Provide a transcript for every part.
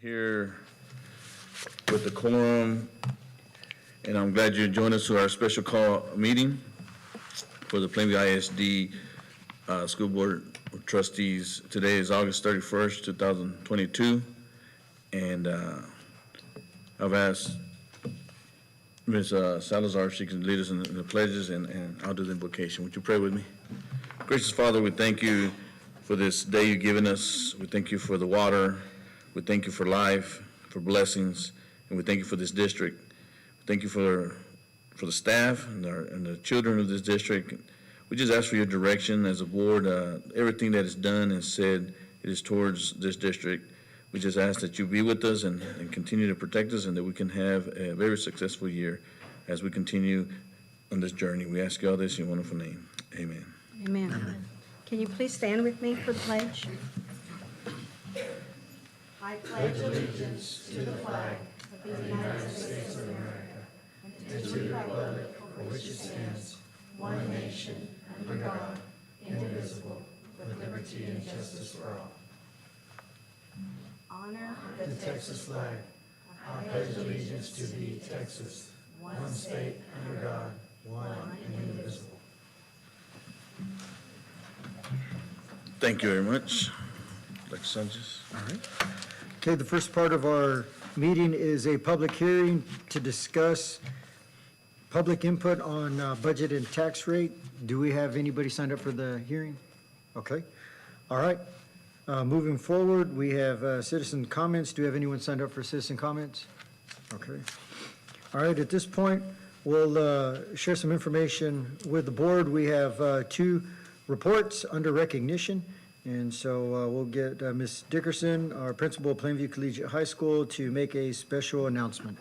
Here with the quorum, and I'm glad you joined us to our special call meeting for the Plainview ISD School Board of Trustees. Today is August 31st, 2022, and I've asked Ms. Salazar if she can lead us in the pledges, and I'll do the invocation. Would you pray with me? Gracious Father, we thank you for this day you've given us. We thank you for the water. We thank you for life, for blessings, and we thank you for this district. We thank you for the staff and the children of this district. We just ask for your direction as a board. Everything that is done and said, it is towards this district. We just ask that you be with us and continue to protect us, and that we can have a very successful year as we continue on this journey. We ask you all this in your wonderful name. Amen. Amen. Amen. Can you please stand with me for the pledge? I pledge allegiance to the flag of the United States of America and to the republic for which it stands, one nation, under God, indivisible, with liberty and justice for all. Honor the Texas flag. I pledge allegiance to thee, Texas, one state, under God, one and indivisible. Thank you very much. Dr. Sanchez. All right. Okay, the first part of our meeting is a public hearing to discuss public input on budget and tax rate. Do we have anybody signed up for the hearing? Okay. All right. Moving forward, we have citizen comments. Do we have anyone signed up for citizen comments? Okay. All right, at this point, we'll share some information with the board. We have two reports under recognition. And so we'll get Ms. Dickerson, our principal of Plainview Collegiate High School, to make a special announcement.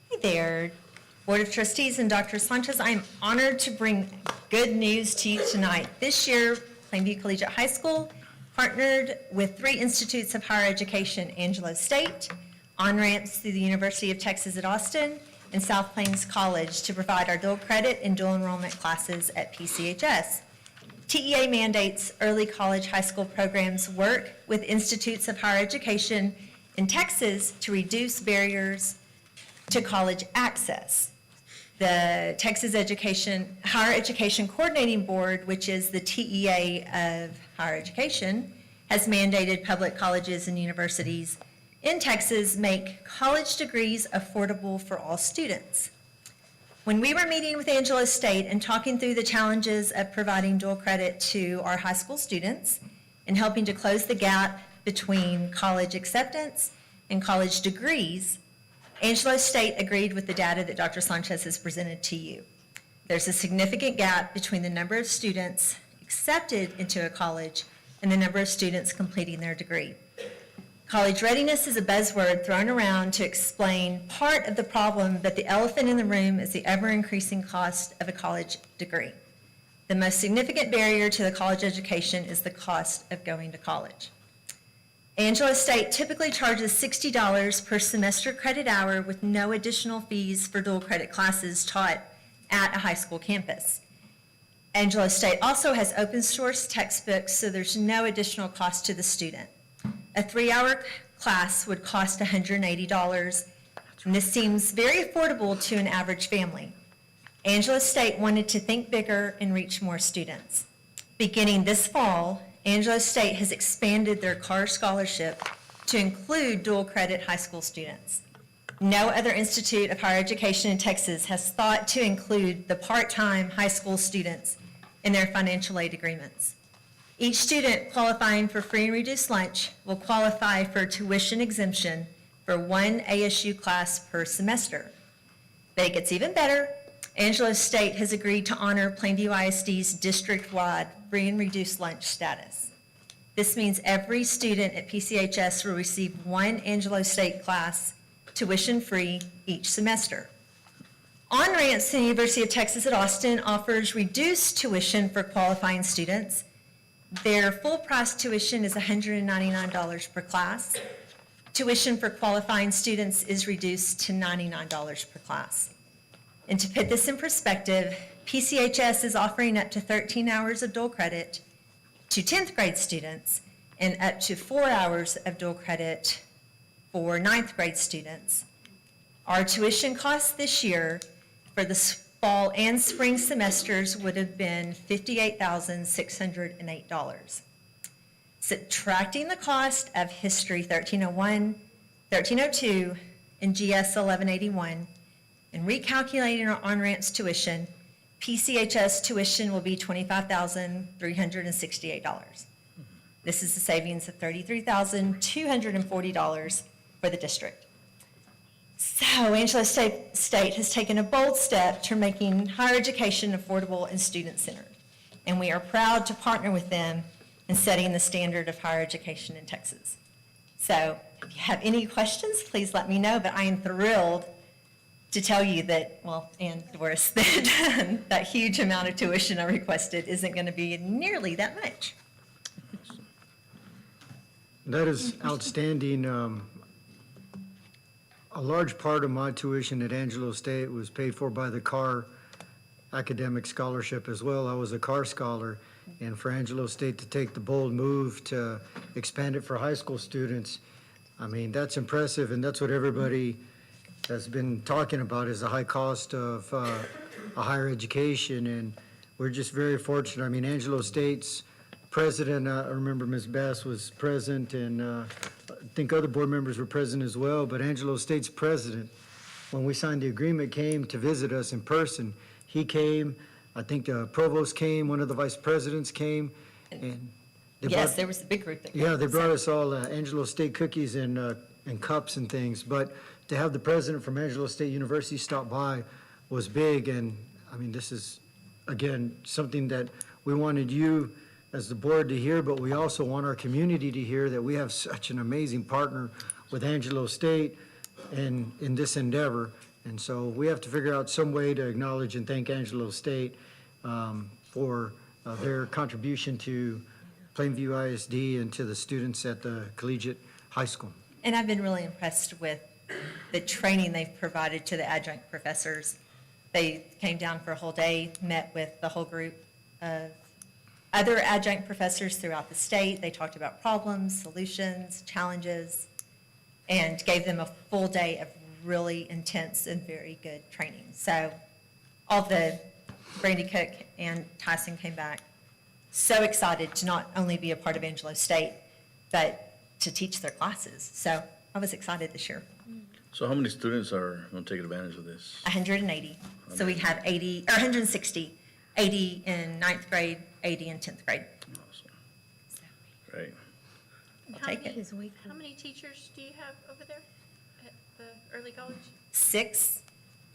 Hey there, Board of Trustees and Dr. Sanchez. I'm honored to bring good news to you tonight. This year, Plainview Collegiate High School partnered with 3 institutes of higher education: Angelo State, on-ramps through the University of Texas at Austin, and South Plains College, to provide our dual credit and dual enrollment classes at PCHS. TEA mandates early college high school programs work with institutes of higher education in Texas to reduce barriers to college access. The Texas Higher Education Coordinating Board, which is the TEA of higher education, has mandated public colleges and universities in Texas make college degrees affordable for all students. When we were meeting with Angelo State and talking through the challenges of providing dual credit to our high school students and helping to close the gap between college acceptance and college degrees, Angelo State agreed with the data that Dr. Sanchez has presented to you. There's a significant gap between the number of students accepted into a college and the number of students completing their degree. College readiness is a buzzword thrown around to explain part of the problem, but the elephant in the room is the ever-increasing cost of a college degree. The most significant barrier to the college education is the cost of going to college. Angelo State typically charges $60 per semester credit hour with no additional fees for dual credit classes taught at a high school campus. Angelo State also has open source textbooks, so there's no additional cost to the student. A 3-hour class would cost $180, and this seems very affordable to an average family. Angelo State wanted to think bigger and reach more students. Beginning this fall, Angelo State has expanded their CAR scholarship to include dual credit high school students. No other institute of higher education in Texas has thought to include the part-time high school students in their financial aid agreements. Each student qualifying for free and reduced lunch will qualify for tuition exemption for 1 ASU class per semester. But it gets even better. Angelo State has agreed to honor Plainview ISD's district-wide free and reduced lunch status. This means every student at PCHS will receive 1 Angelo State class tuition-free each semester. On-ramps to the University of Texas at Austin offers reduced tuition for qualifying students. Their full price tuition is $199 per class. Tuition for qualifying students is reduced to $99 per class. And to put this in perspective, PCHS is offering up to 13 hours of dual credit to 10th grade students and up to 4 hours of dual credit for 9th grade students. Our tuition costs this year for the fall and spring semesters would have been $58,608. Subtracting the cost of History 1301, 1302, and GS 1181, and recalculating our on-ramps tuition, PCHS tuition will be $25,368. This is a savings of $33,240 for the district. So Angelo State has taken a bold step to making higher education affordable and student-centered, and we are proud to partner with them in setting the standard of higher education in Texas. So if you have any questions, please let me know, but I am thrilled to tell you that, well, and Doris, that that huge amount of tuition I requested isn't going to be nearly that much. That is outstanding. A large part of my tuition at Angelo State was paid for by the Carte academic scholarship as well. I was a Carte scholar, and for Angelo State to take the bold move to expand it for high school students, I mean, that's impressive, and that's what everybody has been talking about, is the high cost of a higher education, and we're just very fortunate. I mean, Angelo State's president, I remember Ms. Bass was present, and I think other board members were present as well, but Angelo State's president, when we signed the agreement, came to visit us in person. He came, I think the provost came, one of the vice presidents came, and they Yes, brought- there was a big group that came. yeah, they brought us all Angelo State cookies and cups and things, but to have the president from Angelo State University stop by was big, and, I mean, this is, again, something that we wanted you as the board to hear, but we also want our community to hear that we have such an amazing partner with Angelo State in this endeavor, and so we have to figure out some way to acknowledge and thank Angelo State for their contribution to Plainview ISD and to the students at the collegiate high school. And I've been really impressed with the training they've provided to the adjunct professors. They came down for a whole day, met with the whole group of other adjunct professors throughout the state. They talked about problems, solutions, challenges, and gave them a full day of really intense and very good training. So all the Brandy Cook and Tyson came back so excited to not only be a part of Angelo State, but to teach their classes. So I was excited this year. So how many students are going to take advantage of this? 180. So we have 80, or 160, 80 in 9th grade, 80 in 10th grade. Awesome. Great. I'll take it. How many teachers do you have over there at the early college? 6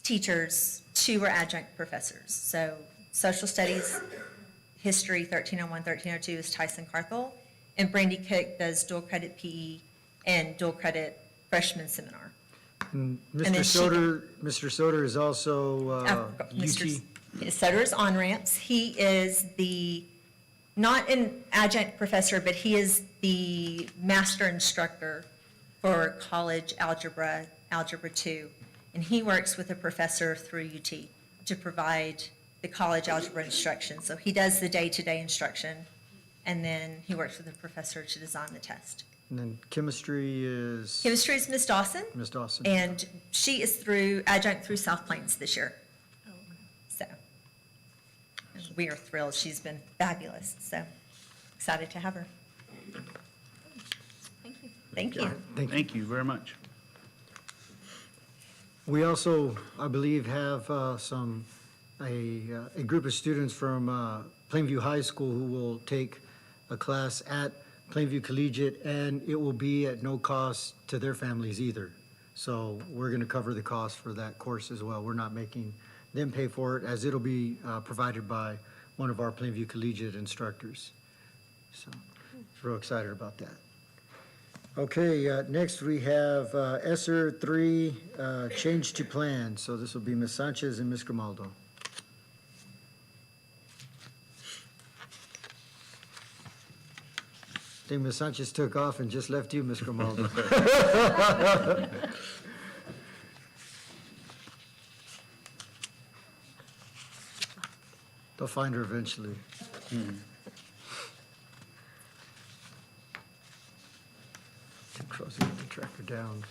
teachers, 2 are adjunct professors. So social studies, history, 1301, 1302 is Tyson Carthel, and Brandy Cook does dual credit PE and dual credit freshman seminar. And then Mr. Soder is also Mr. UT. Soder is on-ramps. He is not an adjunct professor, but he is the master instructor for college algebra, Algebra 2. And he works with a professor through UT to provide the college algebra instruction. So he does the day-to-day instruction, and then he works with a professor to design the test. And then chemistry is Chemistry is Miss Dawson, Ms. Dawson. and she is adjunct through South Plains this year. Oh, So we are thrilled. She's been fabulous. So excited to have her. thank you. Thank you. Thank you very much. We also, I believe, have a group of students from Plainview High School who will take a class at Plainview Collegiate, and it will be at no cost to their families either. So we're going to cover the cost for that course as well. We're not making them pay for it, as it'll be provided by one of our Plainview Collegiate instructors. So real excited about that. Okay, next we have ESSER 3, change to plan. So this will be Ms. Sanchez and Ms. Grimaldo. I think Ms. Sanchez took off and just left you, Ms. Grimaldo. They'll find her eventually. down.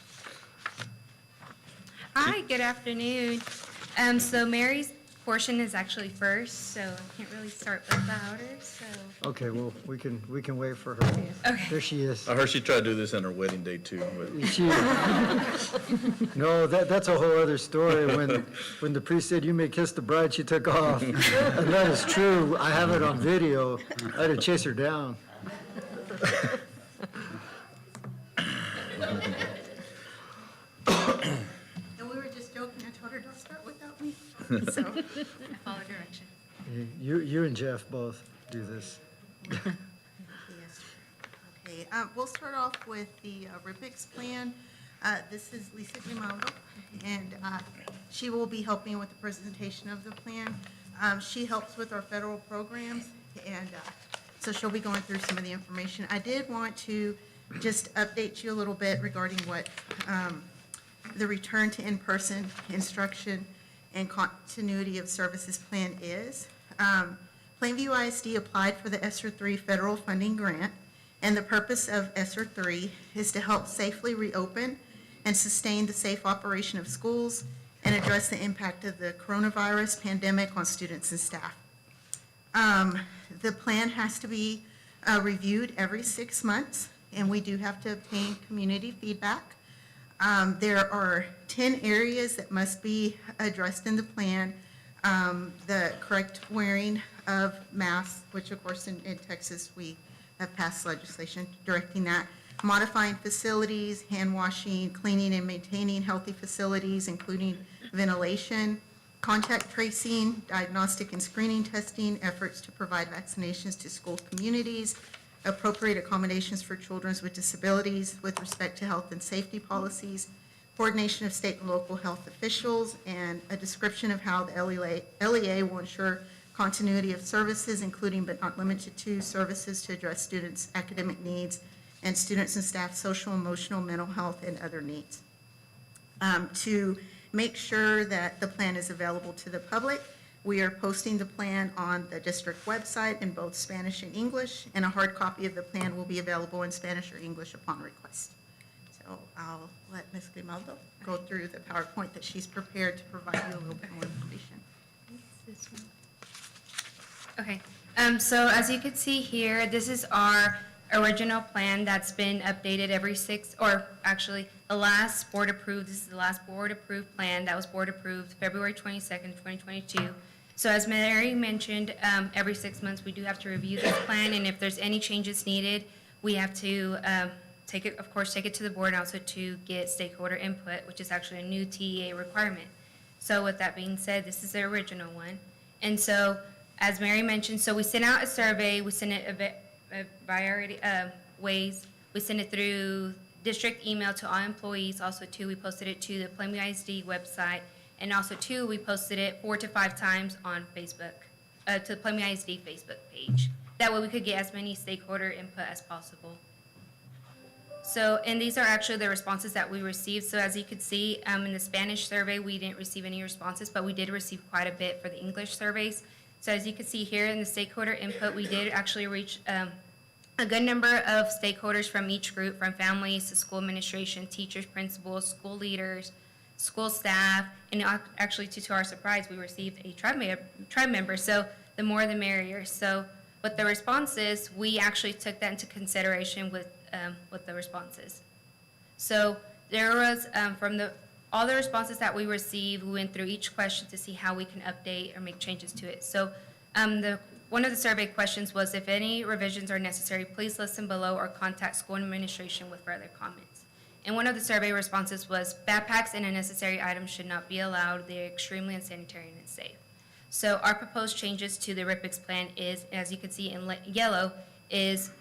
Hi, good afternoon. So Mary's portion is actually first, so I can't really start without her, so. Okay, well, we can wait for her. Okay. There she is. I heard she tried to do this on her wedding day too, but She, no, that's a whole other story. When the priest said, "You may kiss the bride," she took off. And that is true. I have it on video. I had to chase her down. And we were just joking, I told her, don't start without me. So, I follow direction. You and Jeff both do this. Yes. Okay, we'll start off with the RIPIX plan. This is Lisa Grimaldo, and she will be helping with the presentation of the plan. She helps with our federal programs, and so she'll be going through some of the information. I did want to just update you a little bit regarding what the return to in-person instruction and continuity of services plan is. Plainview ISD applied for the ESSER 3 federal funding grant, and the purpose of ESSER 3 is to help safely reopen and sustain the safe operation of schools and address the impact of the coronavirus pandemic on students and staff. The plan has to be reviewed every 6 months, and we do have to obtain community feedback. There are 10 areas that must be addressed in the plan. The correct wearing of masks, which of course in Texas, we have passed legislation directing that. Modifying facilities, hand washing, cleaning and maintaining healthy facilities, including ventilation, contact tracing, diagnostic and screening testing, efforts to provide vaccinations to school communities, appropriate accommodations for children with disabilities with respect to health and safety policies, coordination of state and local health officials, and a description of how the LEA will ensure continuity of services, including but not limited to services to address students' academic needs and students and staff social, emotional, mental health, and other needs. To make sure that the plan is available to the public, we are posting the plan on the district website in both Spanish and English, and a hard copy of the plan will be available in Spanish or English upon request. So I'll let Ms. Grimaldo go through the PowerPoint that she's prepared to provide you a little bit more information. This one. Okay, so as you can see here, this is our original plan that's been updated every the last board approved, this is the last board approved plan that was board approved February 22nd, 2022. So as Mary mentioned, every 6 months we do have to review this plan, and if there's any changes needed, we have to take it to the board and also to get stakeholder input, which is actually a new TEA requirement. So with that being said, this is the original one. And so, as Mary mentioned, so we sent out a survey, we sent it a variety of ways. We sent it through district email to all employees. Also, too, we posted it to the Plainview ISD website. And also, too, we posted it 4 to 5 times on Facebook, to the Plainview ISD Facebook page. That way we could get as many stakeholder input as possible. So, and these are actually the responses that we received. So as you could see, in the Spanish survey, we didn't receive any responses, but we did receive quite a bit for the English surveys. So as you can see here in the stakeholder input, we did actually reach a good number of stakeholders from each group, from families to school administration, teachers, principals, school leaders, school staff, and actually, to our surprise, we received a tribe member, so the more the merrier. So with the responses, we actually took that into consideration with the responses. So there was, from all the responses that we received, we went through each question to see how we can update or make changes to it. So one of the survey questions was, if any revisions are necessary, please listen below or contact school administration with further comments. And one of the survey responses was, backpacks and unnecessary items should not be allowed. They're extremely unsanitary and unsafe. So our proposed changes to the RIPIX plan is, as you can see in yellow, is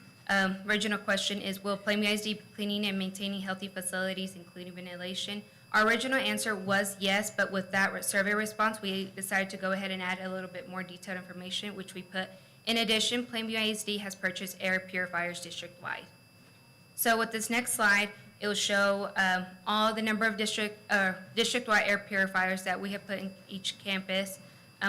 original question is, will Plainview ISD be cleaning and maintaining healthy facilities, including ventilation? Our original answer was yes, but with that survey response, we decided to go ahead and add a little bit more detailed information, which we put, in addition, Plainview ISD has purchased air purifiers district-wide. So with this next slide, it will show all the number of district-wide air purifiers that we have put in each campus.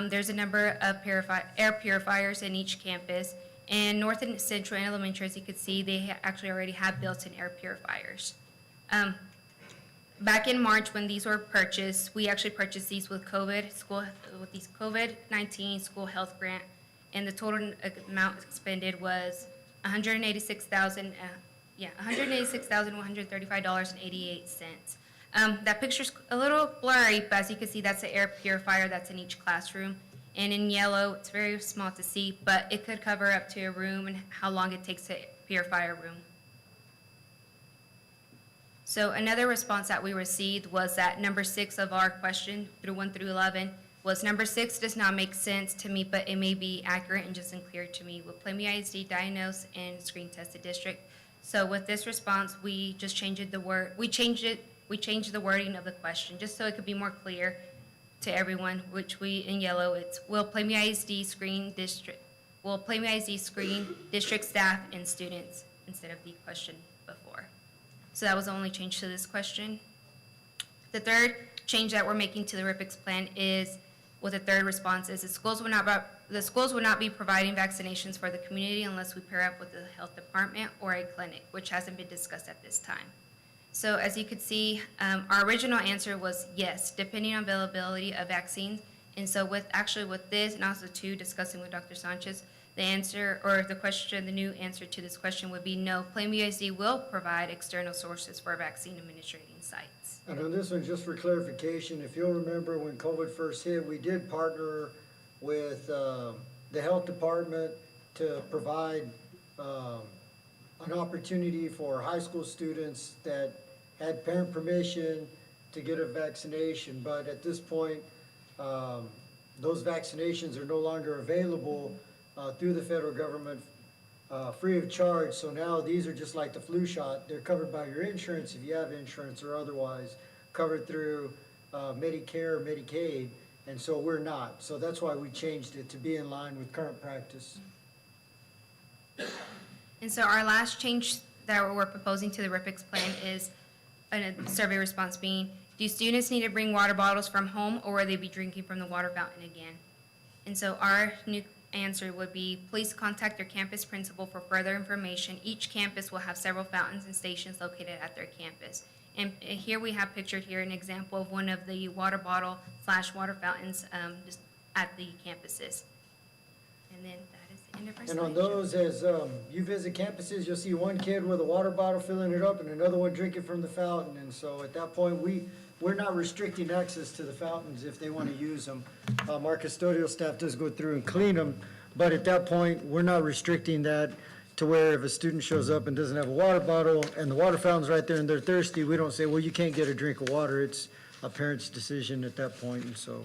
There's a number of air purifiers in each campus. And North and Central and Elementary, as you can see, they actually already have built-in air purifiers. back in March when these were purchased, we actually purchased these with these COVID-19 school health grant, and the total amount expended was $186,135.88. That picture's a little blurry, but as you can see, that's the air purifier that's in each classroom. And in yellow, it's very small to see, but it could cover up to a room and how long it takes to purify a room. So another response that we received was that number 6 of our question, through 1 through 11, was number 6 does not make sense to me, but it may be accurate and just unclear to me. With Plainview ISD diagnosed and screen tested district. So with this response, we just changed the word, we changed the wording of the question, just so it could be more clear to everyone, which we, in yellow, it's will Plainview ISD screen district staff and students instead of the question before. So that was the only change to this question. The third change that we're making to the RIPIX plan is, with the third response, is the schools will not be providing vaccinations for the community unless we pair up with the health department or a clinic, which hasn't been discussed at this time. So as you could see, our original answer was yes, depending on availability of vaccines. And so with this, and also too, discussing with Dr. Sanchez, the answer, or the question, the new answer to this question would be no, Plainview ISD will provide external sources for vaccine administrating sites. And on this one, just for clarification, if you'll remember when COVID first hit, we did partner with the health department to provide an opportunity for high school students that had parent permission to get a vaccination. But at this point, those vaccinations are no longer available through the federal government free of charge. So now these are just like the flu shot. They're covered by your insurance if you have insurance, or otherwise covered through Medicare or Medicaid. And so we're not. So that's why we changed it to be in line with current practice. And so our last change that we're proposing to the RIPIX plan is a survey response being, do students need to bring water bottles from home, or will they be drinking from the water fountain again? And so our new answer would be, please contact your campus principal for further information. Each campus will have several fountains and stations located at their campus. And here we have pictured here an example of one of the water bottle / water fountains just at the campuses. And then that is the end of our And on slideshow. those, as you visit campuses, you'll see one kid with a water bottle filling it up and another one drinking from the fountain. And so at that point, we're not restricting access to the fountains if they want to use them. Our custodial staff does go through and clean them, but at that point, we're not restricting that to where if a student shows up and doesn't have a water bottle and the water fountain's right there and they're thirsty, we don't say, well, you can't get a drink of water. It's a parent's decision at that point. And so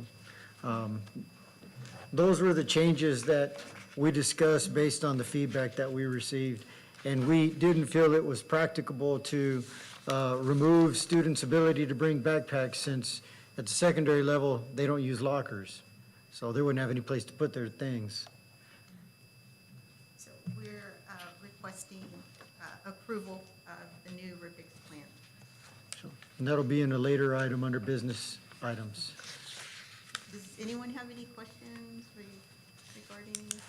those were the changes that we discussed based on the feedback that we received. And we didn't feel it was practicable to remove students' ability to bring backpacks, since at the secondary level, they don't use lockers. So they wouldn't have any place to put their things. So we're requesting approval of the new RIPIX plan. And that'll be in a later item under business items. Does anyone have any questions regarding anything?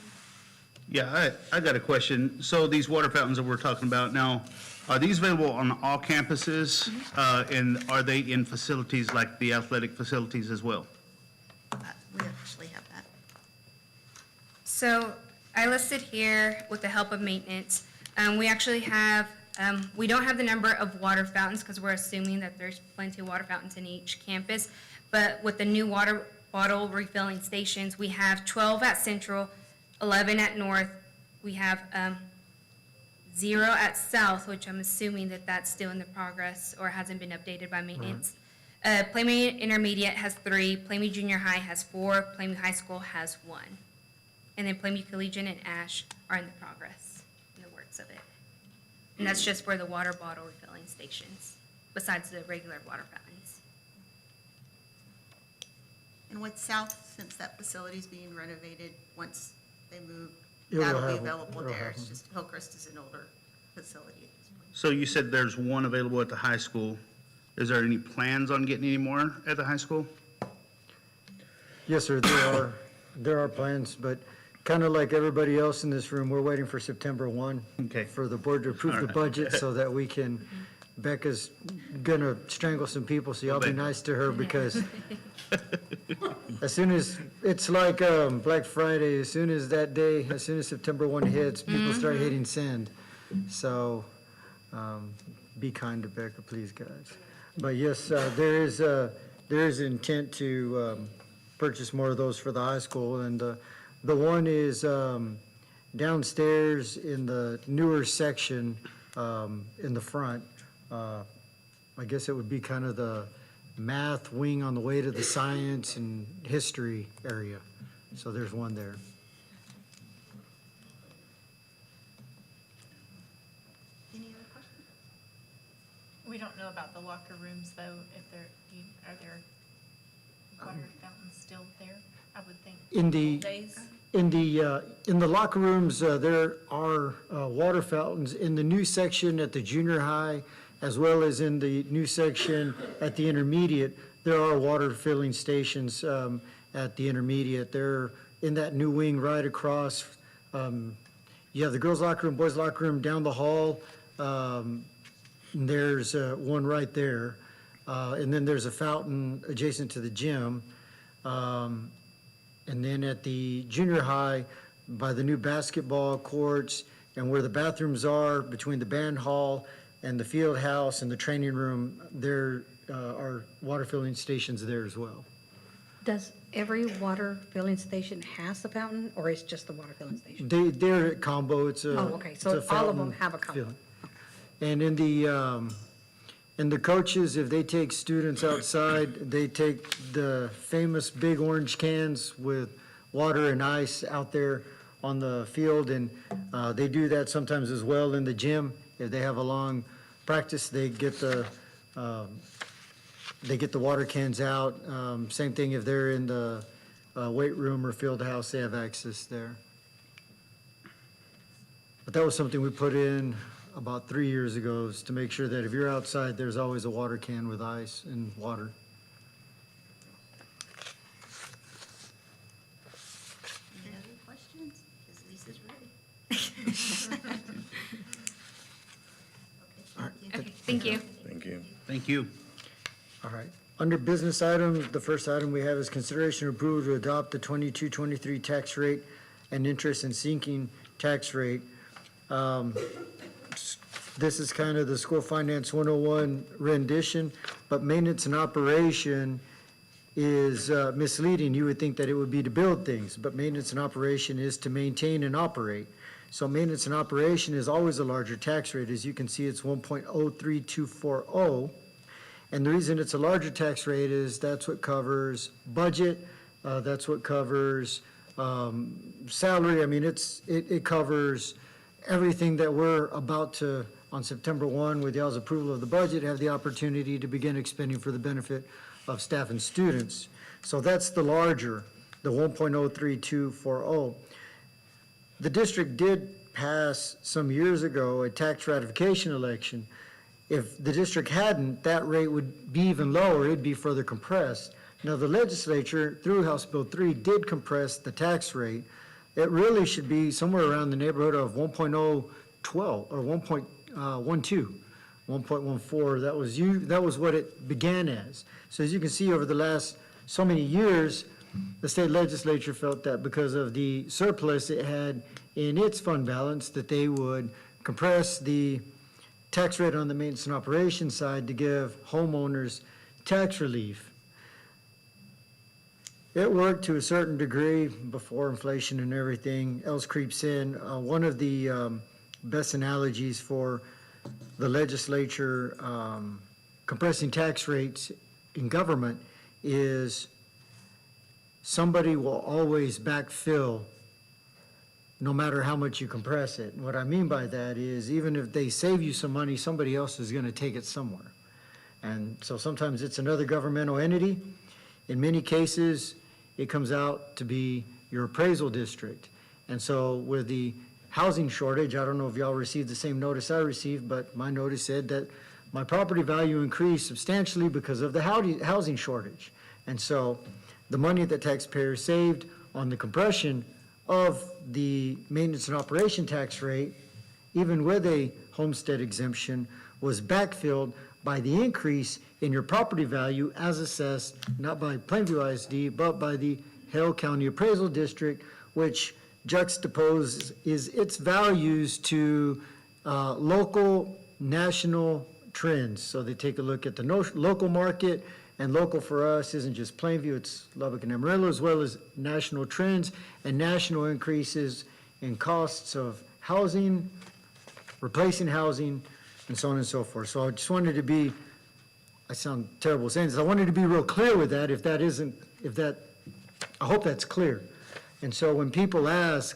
Yeah, I got a question. So these water fountains that we're talking about now, are these available on all campuses? And are they in facilities like the athletic facilities as well? We actually have that. So I listed here with the help of maintenance. We actually have, we don't have the number of water fountains because we're assuming that there's plenty of water fountains in each campus. But with the new water bottle refilling stations, we have 12 at Central, 11 at North. We have 0 at South, which I'm assuming that that's still in the progress or hasn't been updated by maintenance. Plainview Intermediate has 3, Plainview Junior High has 4, Plainview High School has 1. And then Plainview Collegiate and Ash are in the progress, in the works of it. And that's just for the water bottle refilling stations, besides the regular water fountains. And with South, since that facility's being renovated, once they move, It'll that'll be have 'em. available It'll there. have It's 'em. just Hillcrest is an older facility at this point. So you said there's one available at the high school. Is there any plans on getting any more at the high school? Yes, sir, there are plans, but kind of like everybody else in this room, we're waiting for September 1. Okay. For the board to approve All the right. budget so that we can Becca's gonna strangle some people, so y'all be Becca. nice to her, because as soon as, it's like Black Friday, as soon as that day, as soon as September 1 hits, people start hitting send. So be kind to Becca, please, guys. But yes, there is intent to purchase more of those for the high school, and the one is downstairs in the newer section in the front. I guess it would be kind of the math wing on the way to the science and history area. So there's one there. Any other questions? We don't know about the locker rooms, though, if are there water fountains still there? I would think. In the- Old days. In the locker rooms, there are water fountains in the new section at the junior high, as well as in the new section at the intermediate. There are water filling stations at the intermediate. They're in that new wing right across. You have the girls' locker room, boys' locker room down the hall. There's one right there. And then there's a fountain adjacent to the gym. And then at the junior high, by the new basketball courts and where the bathrooms are, between the band hall and the field house and the training room, there are water filling stations there as well. Does every water filling station has a fountain, or is just the water filling station? They're at combo, it's a. Oh, okay, so it's a all of them fountain have a combo. filling. And in the coaches, if they take students outside, they take the famous big orange cans with water and ice out there on the field, and they do that sometimes as well in the gym. If they have a long practice, they get the water cans out. Same thing if they're in the weight room or field house, they have access there. But that was something we put in about 3 years ago, is to make sure that if you're outside, there's always a water can with ice and water. Any other questions? Because Lisa's ready. Okay, thank you. Thank you. Thank you. All right. Under business items, the first item we have is consideration of approval to adopt the 22-23 tax rate and interest and sinking tax rate. This is kind of the School Finance 101 rendition, but maintenance and operation is misleading. You would think that it would be to build things, but maintenance and operation is to maintain and operate. So maintenance and operation is always a larger tax rate. As you can see, it's 1.03240. And the reason it's a larger tax rate is that's what covers budget, that's what covers salary. I mean, it covers everything that we're about to, on September 1, with y'all's approval of the budget, have the opportunity to begin expending for the benefit of staff and students. So that's the larger, the 1.03240. The district did pass some years ago a tax ratification election. If the district hadn't, that rate would be even lower, it'd be further compressed. Now, the legislature, through House Bill 3, did compress the tax rate. It really should be somewhere around the neighborhood of 1.012 or 1.12, 1.14. That was what it began as. So as you can see, over the last so many years, the state legislature felt that because of the surplus it had in its fund balance, that they would compress the tax rate on the maintenance and operations side to give homeowners tax relief. It worked to a certain degree before inflation and everything else creeps in. One of the best analogies for the legislature compressing tax rates in government is somebody will always backfill no matter how much you compress it. What I mean by that is, even if they save you some money, somebody else is going to take it somewhere. And so sometimes it's another governmental entity. In many cases, it comes out to be your appraisal district. And so with the housing shortage, I don't know if y'all received the same notice I received, but my notice said that my property value increased substantially because of the housing shortage. And so the money that taxpayers saved on the compression of the maintenance and operation tax rate, even with a homestead exemption, was backfilled by the increase in your property value as assessed, not by Plainview ISD, but by the Hale County Appraisal District, which juxtaposes its values to local, national trends. So they take a look at the local market, and local for us isn't just Plainview, it's Lubbock and Amarillo, as well as national trends and national increases in costs of housing, replacing housing, and so on and so forth. So I just wanted to be, I sound terrible saying this, I wanted to be real clear with that, I hope that's clear. And so when people ask,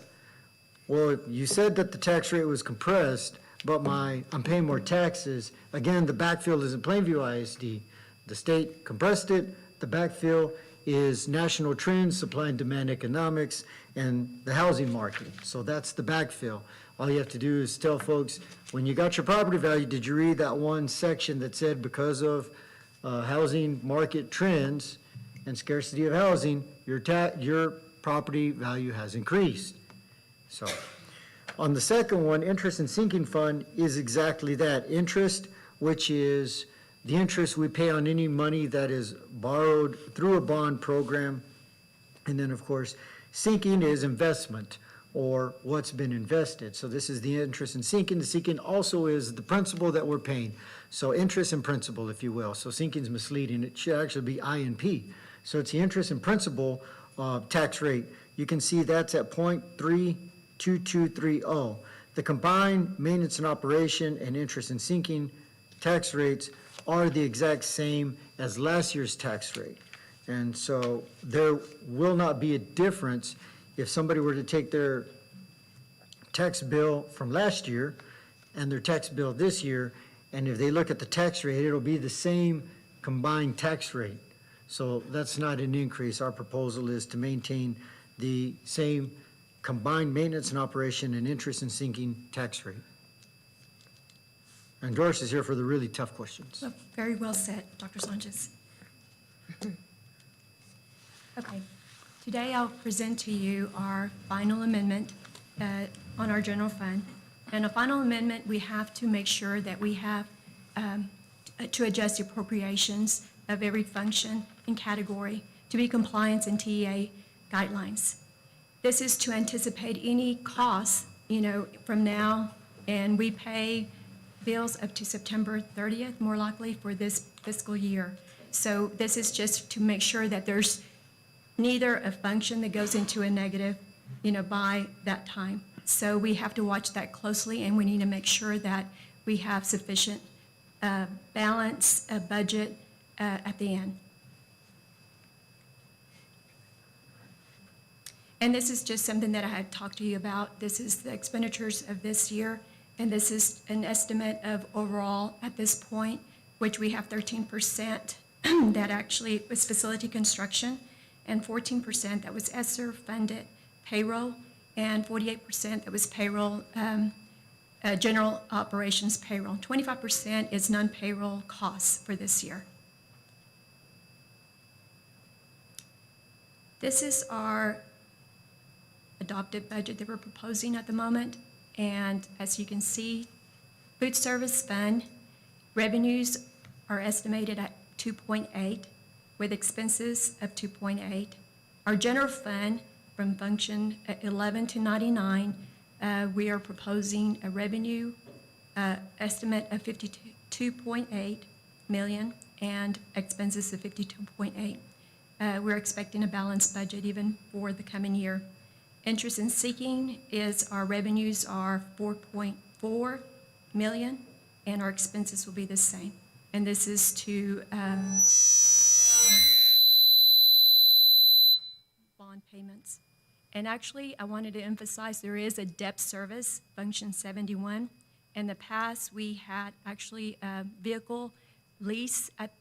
well, you said that the tax rate was compressed, but I'm paying more taxes, again, the backfill isn't Plainview ISD. The state compressed it, the backfill is national trends, supply and demand economics, and the housing market. So that's the backfill. All you have to do is tell folks, when you got your property value, did you read that one section that said because of housing market trends and scarcity of housing, your property value has increased? So, on the second one, interest and sinking fund is exactly that. Interest, which is the interest we pay on any money that is borrowed through a bond program. And then, of course, sinking is investment, or what's been invested. So this is the interest in sinking. The sinking also is the principal that we're paying. So interest and principal, if you will. So sinking is misleading. It should actually be INP. So it's the interest and principal tax rate. You can see that's at 0.32230. The combined maintenance and operation and interest and sinking tax rates are the exact same as last year's tax rate. And so there will not be a difference if somebody were to take their tax bill from last year and their tax bill this year, and if they look at the tax rate, it'll be the same combined tax rate. So that's not an increase. Our proposal is to maintain the same combined maintenance and operation and interest and sinking tax rate. And Doris is here for the really tough questions. Well, very well said, Dr. Sanchez. Okay, today I'll present to you our final amendment on our general fund. And a final amendment, we have to make sure that we have to adjust the appropriations of every function and category to be compliant in TEA guidelines. This is to anticipate any costs, from now, and we pay bills up to September 30th, more likely, for this fiscal year. So this is just to make sure that there's neither a function that goes into a negative, by that time. So we have to watch that closely, and we need to make sure that we have sufficient balance, budget at the end. And this is just something that I had talked to you about. This is the expenditures of this year, and this is an estimate of overall at this point, which we have 13% that actually was facility construction, and 14% that was ESSER funded payroll, and 48% that was payroll, general operations payroll. 25% is non-payroll costs for this year. This is our adopted budget that we're proposing at the moment. And as you can see, food service fund revenues are estimated at 2.8 with expenses of 2.8. Our general fund from function 11 to 99, we are proposing a revenue estimate of 52.8 million and expenses of 52.8. We're expecting a balanced budget even for the coming year. Interest in seeking is our revenues are 4.4 million, and our expenses will be the same. And this is to bond payments. And actually, I wanted to emphasize there is a debt service, function 71. In the past, we had actually a vehicle lease at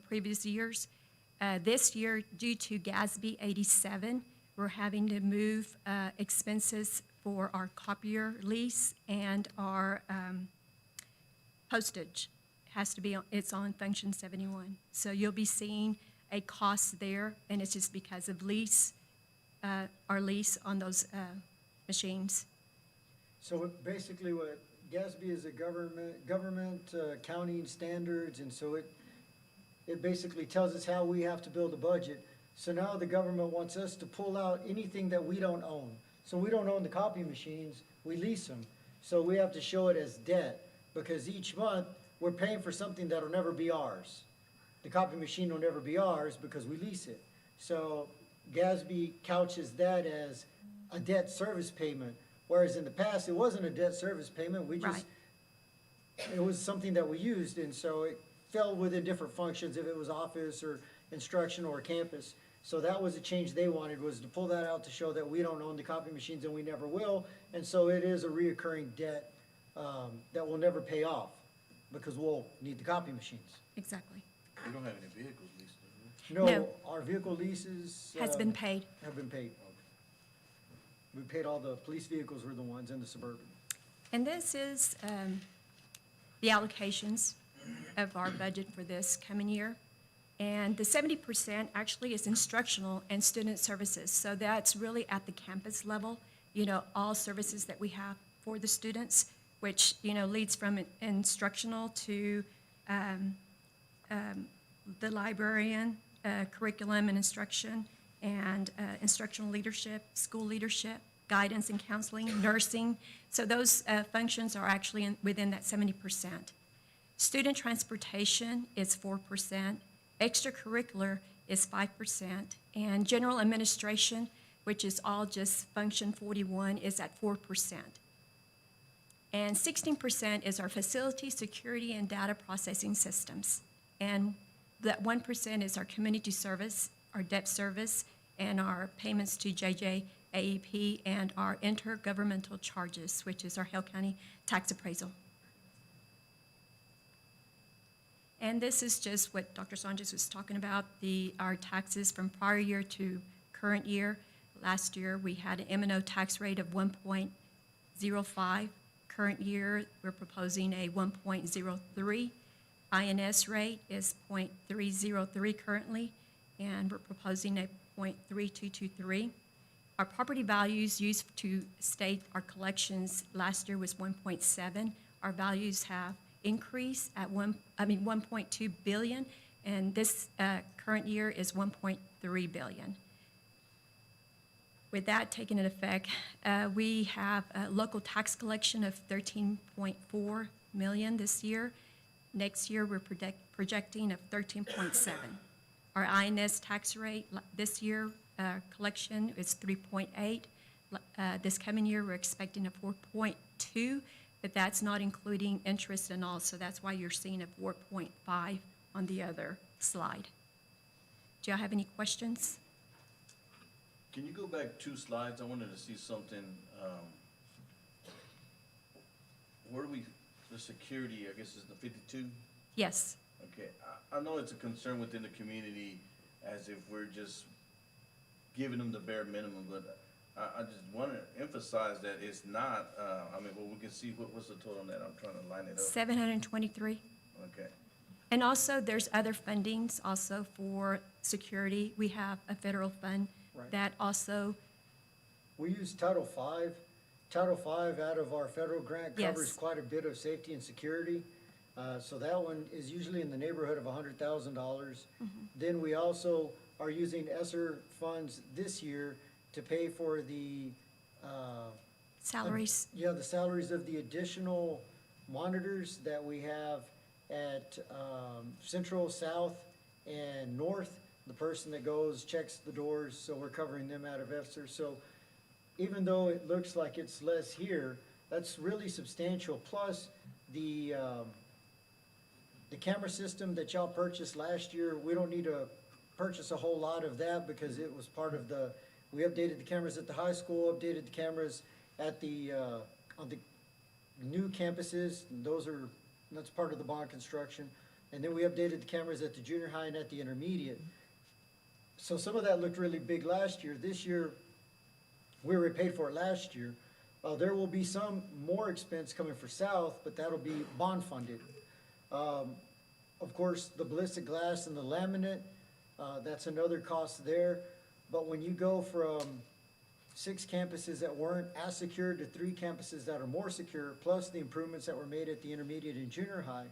previous years. This year, due to GASB 87, we're having to move expenses for our copier lease and our postage. It's on function 71. So you'll be seeing a cost there, and it's just because of our lease on those machines. So basically what GASB is a government accounting standards, and so it basically tells us how we have to build a budget. So now the government wants us to pull out anything that we don't own. So we don't own the copy machines, we lease them. So we have to show it as debt, because each month, we're paying for something that'll never be ours. The copy machine will never be ours because we lease it. So GASB couches that as a debt service payment, whereas in the past, it wasn't a debt service payment, we just, it was something that we used, and so it fell within different functions, if it was office or instructional or campus. So that was a change they wanted, was to pull that out to show that we don't own the copy machines and we never will, and so it is a reoccurring debt that will never pay off, because we'll need the copy machines. Exactly. We don't have any vehicles leased, do No, No. our vehicle leases. Has been paid. Have been paid. We paid all the police vehicles were the ones in the Suburban. And this is the allocations of our budget for this coming year. And the 70% actually is instructional and student services. So that's really at the campus level, all services that we have for the students, which, leads from instructional to the librarian, curriculum and instruction, and instructional leadership, school leadership, guidance and counseling, nursing. So those functions are actually within that 70%. Student transportation is 4%, extracurricular is 5%, and general administration, which is all just function 41, is at 4%. And 16% is our facility, security, and data processing systems. And that 1% is our community service, our debt service, and our payments to JJAEP, and our intergovernmental charges, which is our Hale County tax appraisal. And this is just what Dr. Sanchez was talking about, our taxes from prior year to current year. Last year, we had an M&O tax rate of 1.05. Current year, we're proposing a 1.03. INS rate is 0.303 currently, and we're proposing a 0.3223. Our property values used to state our collections last year was 1.7. Our values have increased at 1.2 billion, and this current year is 1.3 billion. With that taking into effect, we have a local tax collection of 13.4 million this year. Next year, we're projecting of 13.7. Our INS tax rate this year collection is 3.8. This coming year, we're expecting a 4.2, but that's not including interest and all, so that's why you're seeing a 4.5 on the other slide. Do y'all have any questions? Can you go back 2 slides? I wanted to see something, where do we, the security, I guess is the 52? Yes. Okay, I know it's a concern within the community as if we're just giving them the bare minimum, but I just want to emphasize that it's not, we can see, what's the total on that? I'm trying to line it up. 723. Okay, And also, there's other fundings also for security. We have a federal fund Right. that also, We use Title V. Title V out of our federal grant covers Yes. quite a bit of safety and security. So that one is usually in the neighborhood of $100,000. Then we also are using ESSER funds this year to pay for the salaries. Yeah, the salaries of the additional monitors that we have at Central, South, and North. The person that goes, checks the doors, so we're covering them out of ESSER. So even though it looks like it's less here, that's really substantial. Plus, the camera system that y'all purchased last year, we don't need to purchase a whole lot of that because it was part of we updated the cameras at the high school, updated the cameras at on the new campuses. And that's part of the bond construction. And then we updated the cameras at the junior high and at the intermediate. So some of that looked really big last year. This year, we already paid for it last year. There will be some more expense coming for South, but that'll be bond funded. Of course, the ballistic glass and the laminate, that's another cost there. But when you go from 6 campuses that weren't as secure to 3 campuses that are more secure, plus the improvements that were made at the intermediate and junior high.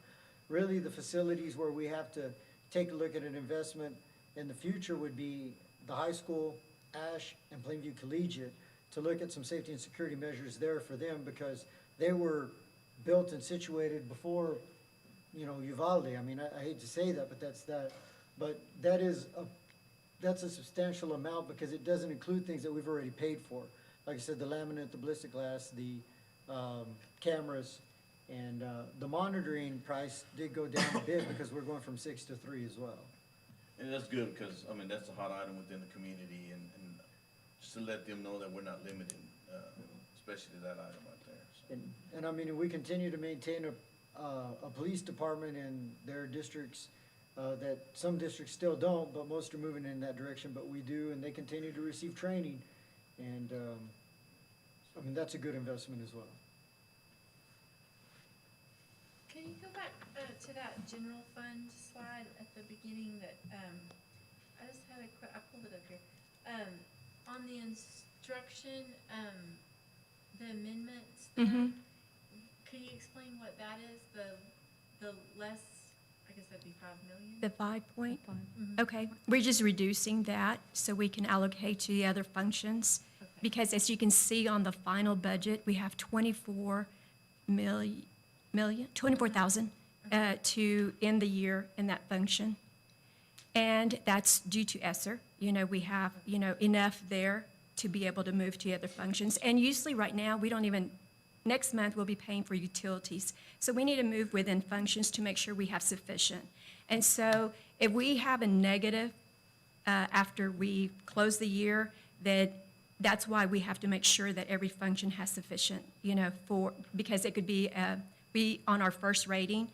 Really, the facilities where we have to take a look at an investment in the future would be the high school, Ash, and Plainview Collegiate, to look at some safety and security measures there for them, because they were built and situated before, Uvalde. I mean, I hate to say that, but that's that. But that's a substantial amount, because it doesn't include things that we've already paid for. Like I said, the laminate, the ballistic glass, the cameras, and the monitoring price did go down a bit, because we're going from 6 to 3 as well. And that's good, because, I mean, that's a hot item within the community, and just to let them know that we're not limiting, especially that item right there, so. And I mean, we continue to maintain a police department in their districts, that some districts still don't, but most are moving in that direction, but we do, and they continue to receive training. And, I mean, that's a good investment as well. Can you go back to that general fund slide at the beginning that, I just had I pulled it up here. On the instruction, the amendments, could you explain what that is? The less, I guess that'd be 5 million? The 5 point? Okay, we're just reducing that so we can allocate to the other functions. Okay. Because as you can see on the final budget, we have 24,000 to end the year in that function. And that's due to ESSER. We have, enough there to be able to move to other functions. And usually right now, next month, we'll be paying for utilities. So we need to move within functions to make sure we have sufficient. And so if we have a negative after we close the year, that's why we have to make sure that every function has sufficient, because it could be, on our first rating,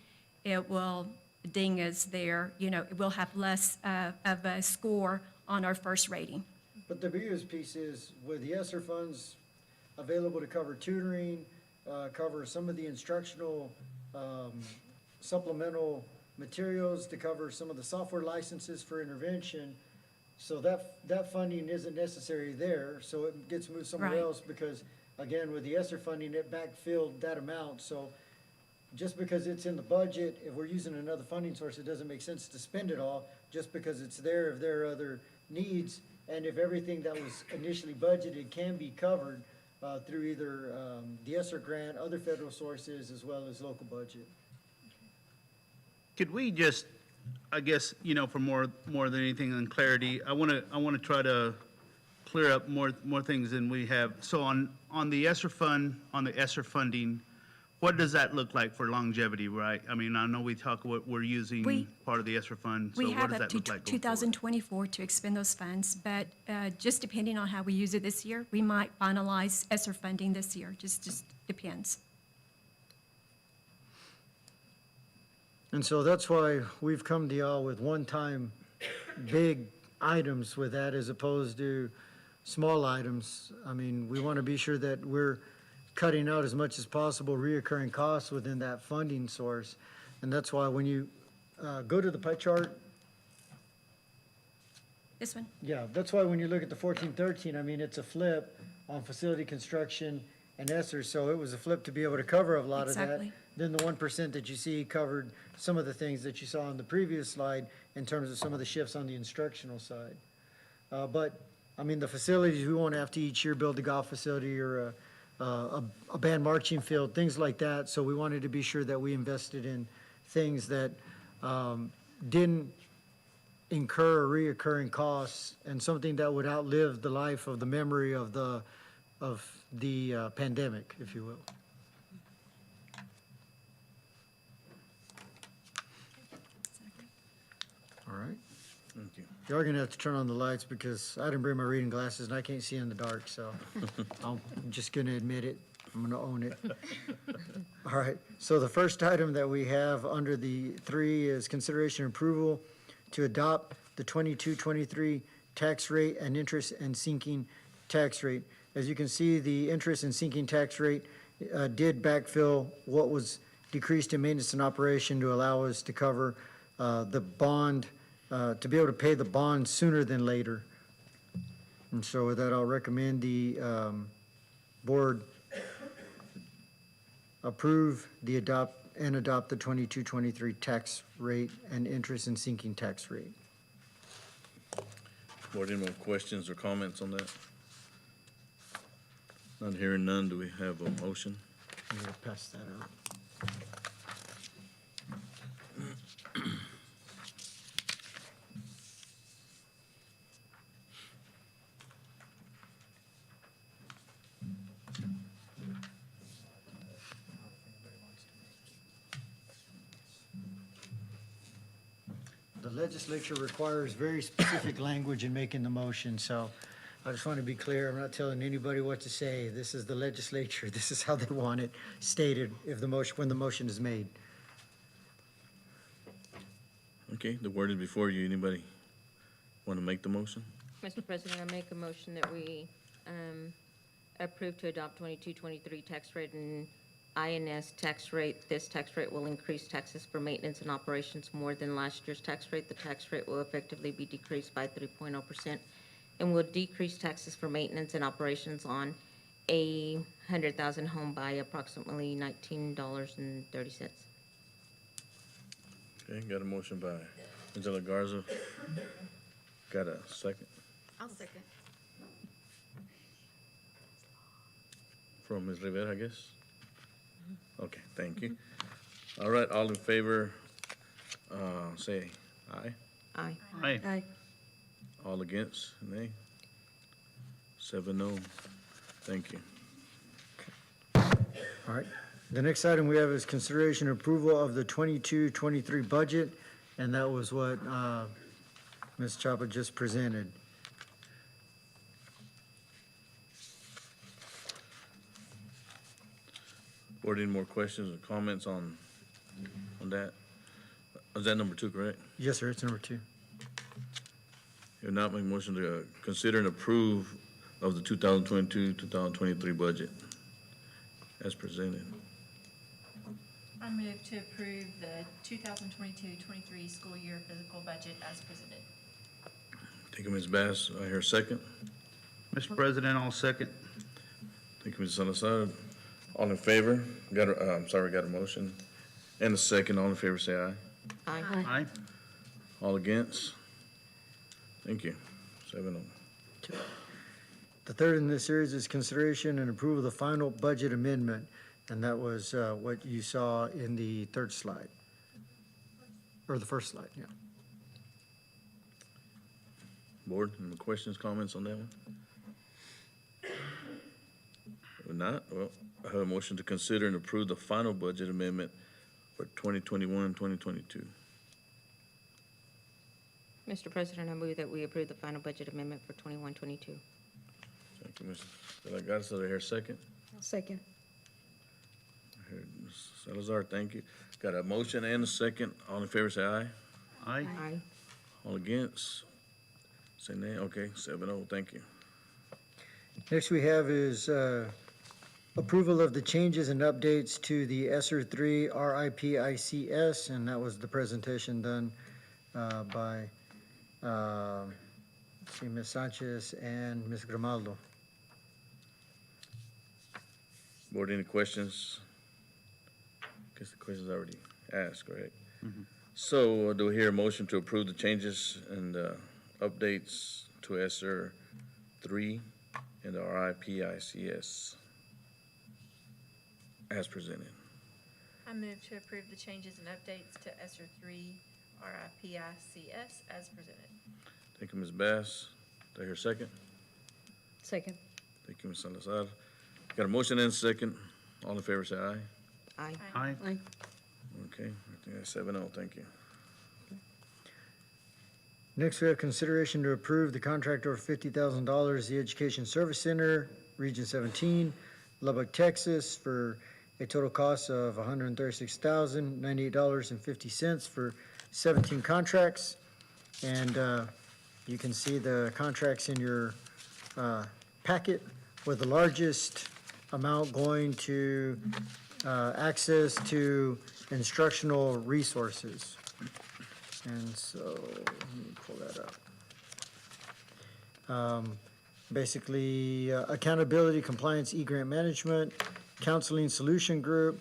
it will ding us there, we'll have less of a score on our first rating. But the biggest piece is, with the ESSER funds available to cover tutoring, cover some of the instructional supplemental materials, to cover some of the software licenses for intervention, so that funding isn't necessary there, so it gets moved somewhere Right. else, because, again, with the ESSER funding, it backfilled that amount. So just because it's in the budget, if we're using another funding source, it doesn't make sense to spend it all, just because it's there. If there are other needs, and if everything that was initially budgeted can be covered through either the ESSER grant, other federal sources, as well as local budget. Could we just, I guess, for more than anything than clarity, I want to try to clear up more things than we have. So on the ESSER fund, on the ESSER funding, what does that look like for longevity, right? I mean, I know we talk what we're using part of the ESSER fund, so We what have does up that to look like going forward? 2024 to expend those funds, but just depending on how we use it this year, we might finalize ESSER funding this year, just depends. And so that's why we've come to y'all with one-time big items with that, as opposed to small items. I mean, we want to be sure that we're cutting out as much as possible reoccurring costs within that funding source. And that's why when you go to the pie chart, This one? yeah, that's why when you look at the 1413, I mean, it's a flip on facility construction and ESSER, so it was a flip to be able to cover a lot of that. Exactly. Then the 1% that you see covered some of the things that you saw on the previous slide in terms of some of the shifts on the instructional side. But, I mean, the facilities, we won't have to each year build a golf facility or a band marching field, things like that. So we wanted to be sure that we invested in things that didn't incur reoccurring costs, and something that would outlive the life of the memory of the pandemic, if you will. All right. Thank you. You are gonna have to turn on the lights, because I didn't bring my reading glasses and I can't see in the dark, so I'm just gonna admit it. I'm gonna own it. All right, so the first item that we have under the 3 is consideration and approval to adopt the 22-23 tax rate and interest and sinking tax rate. As you can see, the interest and sinking tax rate did backfill what was decreased in maintenance and operation to allow us to cover the bond, to be able to pay the bond sooner than later. And so with that, I'll recommend the board approve adopt the 22-23 tax rate and interest and sinking tax rate. Board, any more questions or comments on that? Not hearing none, do we have a motion? I'm gonna pass that out. The legislature requires very specific language in making the motion, so I just want to be clear, I'm not telling anybody what to say. This is the legislature, this is how they want it stated when the motion is made. Okay, the word is before you. Anybody want to make the motion? Mr. President, I make a motion that we approve to adopt 22-23 tax rate and INS tax rate. This tax rate will increase taxes for maintenance and operations more than last year's tax rate. The tax rate will effectively be decreased by 3.0% and will decrease taxes for maintenance and operations on a 100,000 home by approximately $19.30. Okay, got a motion by Angela Garza. Got a second I'll second. from Ms. Rivera, I guess? Okay, thank you. All right, all in favor, say aye. Aye. Aye. All against, nay? 7-0. Thank you. All right. The next item we have is consideration and approval of the 22-23 budget, and that was what Ms. Chapa just presented. Board, any more questions or comments on that? Is that number 2, correct? Yes, sir, it's number 2. If not, make motion to consider and approve of the 2022-2023 budget as presented. I move to approve the 2022-23 school year physical budget as presented. Thank you, Ms. Bass. I hear a second. Mr. President, I'll second. Thank you, Ms. Salazar. All in favor? Got a motion and a second. All in favor, say aye. Aye. Aye. All against? Thank you. 7-0. The third in this series is consideration and approval of the final budget amendment, and that was what you saw in the third slide, or the first slide, yeah. Board, any questions, comments on that one? If not, well, I have a motion to consider and approve the final budget amendment for 2021-2022. Mr. President, I move that we approve the final budget amendment for 21-22. Thank you, Ms. De La Garza. I hear a second. Second. I heard Ms. Salazar, thank you. Got a motion and a second. All in favor, say aye. Aye. Aye. All against? Say nay. Okay, 7-0. Thank you. Next we have is approval of the changes and updates to the ESSER 3 RIPICS, and that was the presentation done by Ms. Sanchez and Ms. Grimaldo. Board, any questions? Guess the question's already asked, right? So do we hear a motion to approve the changes and updates to ESSER 3 and the RIPICS as presented? I move to approve the changes and updates to ESSER 3 RIPICS as presented. Thank you, Ms. Bass. Do I hear a second? Second. Thank you, Ms. Salazar. Got a motion and a second. All in favor, say aye. Aye. Aye. Aye. Okay, I think that's 7-0. Thank you. Next, we have consideration to approve the contract over $50,000, the Education Service Center, Region 17, Lubbock, Texas, for a total cost of $136,098.50 for 17 contracts. And you can see the contracts in your packet, with the largest amount going to access to instructional resources. And so, let me pull that up. basically accountability, compliance, e-grant management, counseling solution group,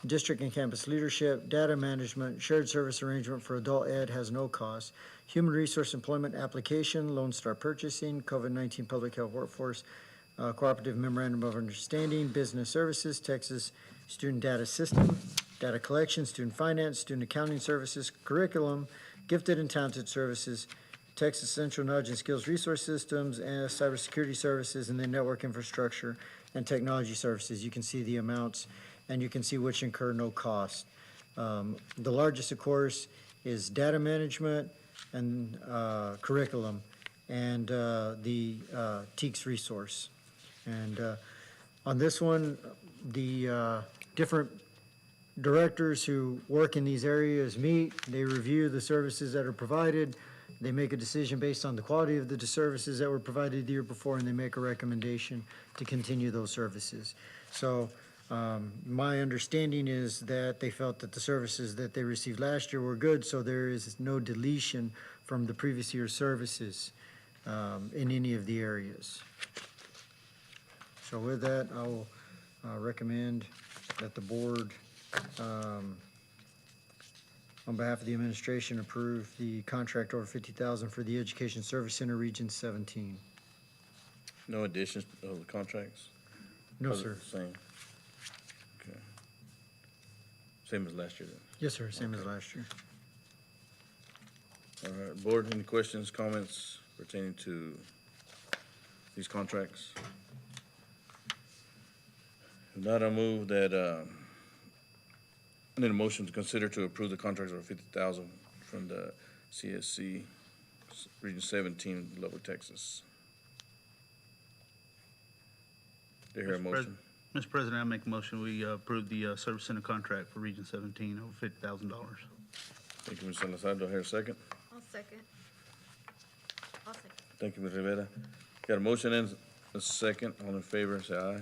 district and campus leadership, data management, shared service arrangement for adult ed has no cost, human resource employment application, Lone Star purchasing, COVID-19 public health workforce, cooperative memorandum of understanding, business services, Texas student data system, data collection, student finance, student accounting services, curriculum, gifted and talented services, Texas Central Knowledge and Skills Resource Systems, and cybersecurity services, and then network infrastructure and technology services. You can see the amounts, and you can see which incur no cost. The largest, of course, is data management and curriculum, and the TEACS resource. And on this one, the different directors who work in these areas meet, they review the services that are provided, they make a decision based on the quality of the services that were provided the year before, and they make a recommendation to continue those services. So my understanding is that they felt that the services that they received last year were good, so there is no deletion from the previous year's services in any of the areas. So with that, I will recommend that the board, on behalf of the administration, approve the contract over $50,000 for the Education Service Center Region 17. No additions of the contracts? No, Or the sir. Same. Okay. Same as last year then? Yes, sir, same as last year. All right, board, any questions, comments pertaining to these contracts? If not, I move that, I need a motion to consider to approve the contracts over 50,000 from the CSC, Region 17, Lubbock, Texas. Do you hear a motion? Mr. President, I make a motion, we approve the service center contract for Region 17 over $50,000. Thank you, Ms. Salazar. Do I hear a second? I'll second. I'll second. Thank you, Ms. Rivera. Got a motion and a second. All in favor, say aye.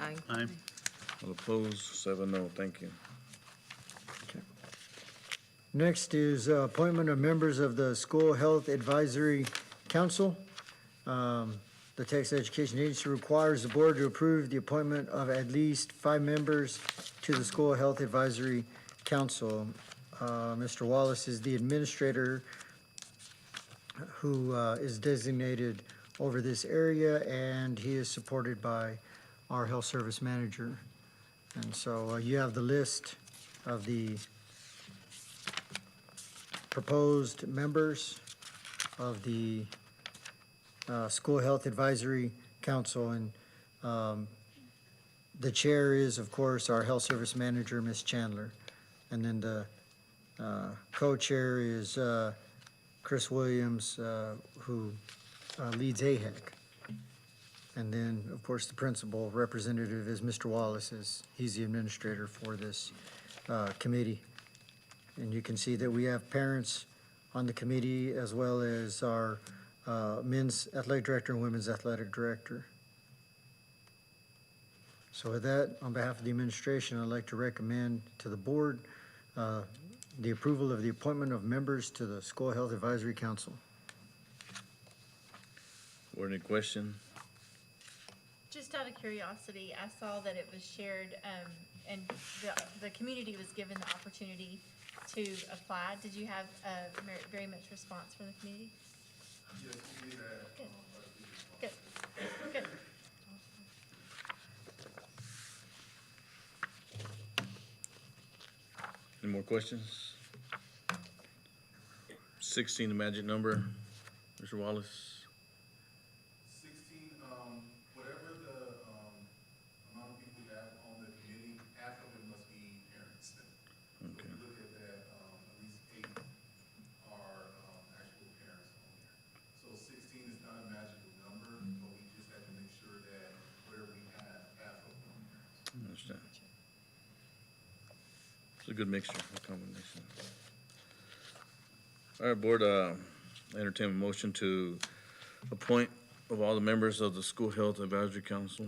Aye. Aye. All opposed, 7-0. Thank you. Next is appointment of members of the School Health Advisory Council. The Texas Education Agency requires the board to approve the appointment of at least 5 members to the School Health Advisory Council. Mr. Wallace is the administrator who is designated over this area, and he is supported by our health service manager. And so you have the list of the proposed members of the School Health Advisory Council, and the chair is, of course, our health service manager, Ms. Chandler. And then the co-chair is Chris Williams, who leads AHEC. And then, of course, the principal representative is Mr. Wallace, he's the administrator for this committee. And you can see that we have parents on the committee, as well as our men's athletic director and women's athletic director. So with that, on behalf of the administration, I'd like to recommend to the board the approval of the appointment of members to the School Health Advisory Council. Board, any question? Just out of curiosity, I saw that it was shared, and the community was given the opportunity to apply. Did you have very much response from the community? Yes, we did have. Good. Good. Good. Any more questions? 16, the magic number. Mr. Wallace? 16, whatever the, amount of people we have on the committee, half of it must be parents. So if Okay. you look at that, at least 8 are, actual parents on there. So 16 is not a magical number, but we just have to make sure that whatever we have, half of them are parents. I understand. It's a good mixture, a combination. All right, board, entertain a motion to appoint of all the members of the School Health Advisory Council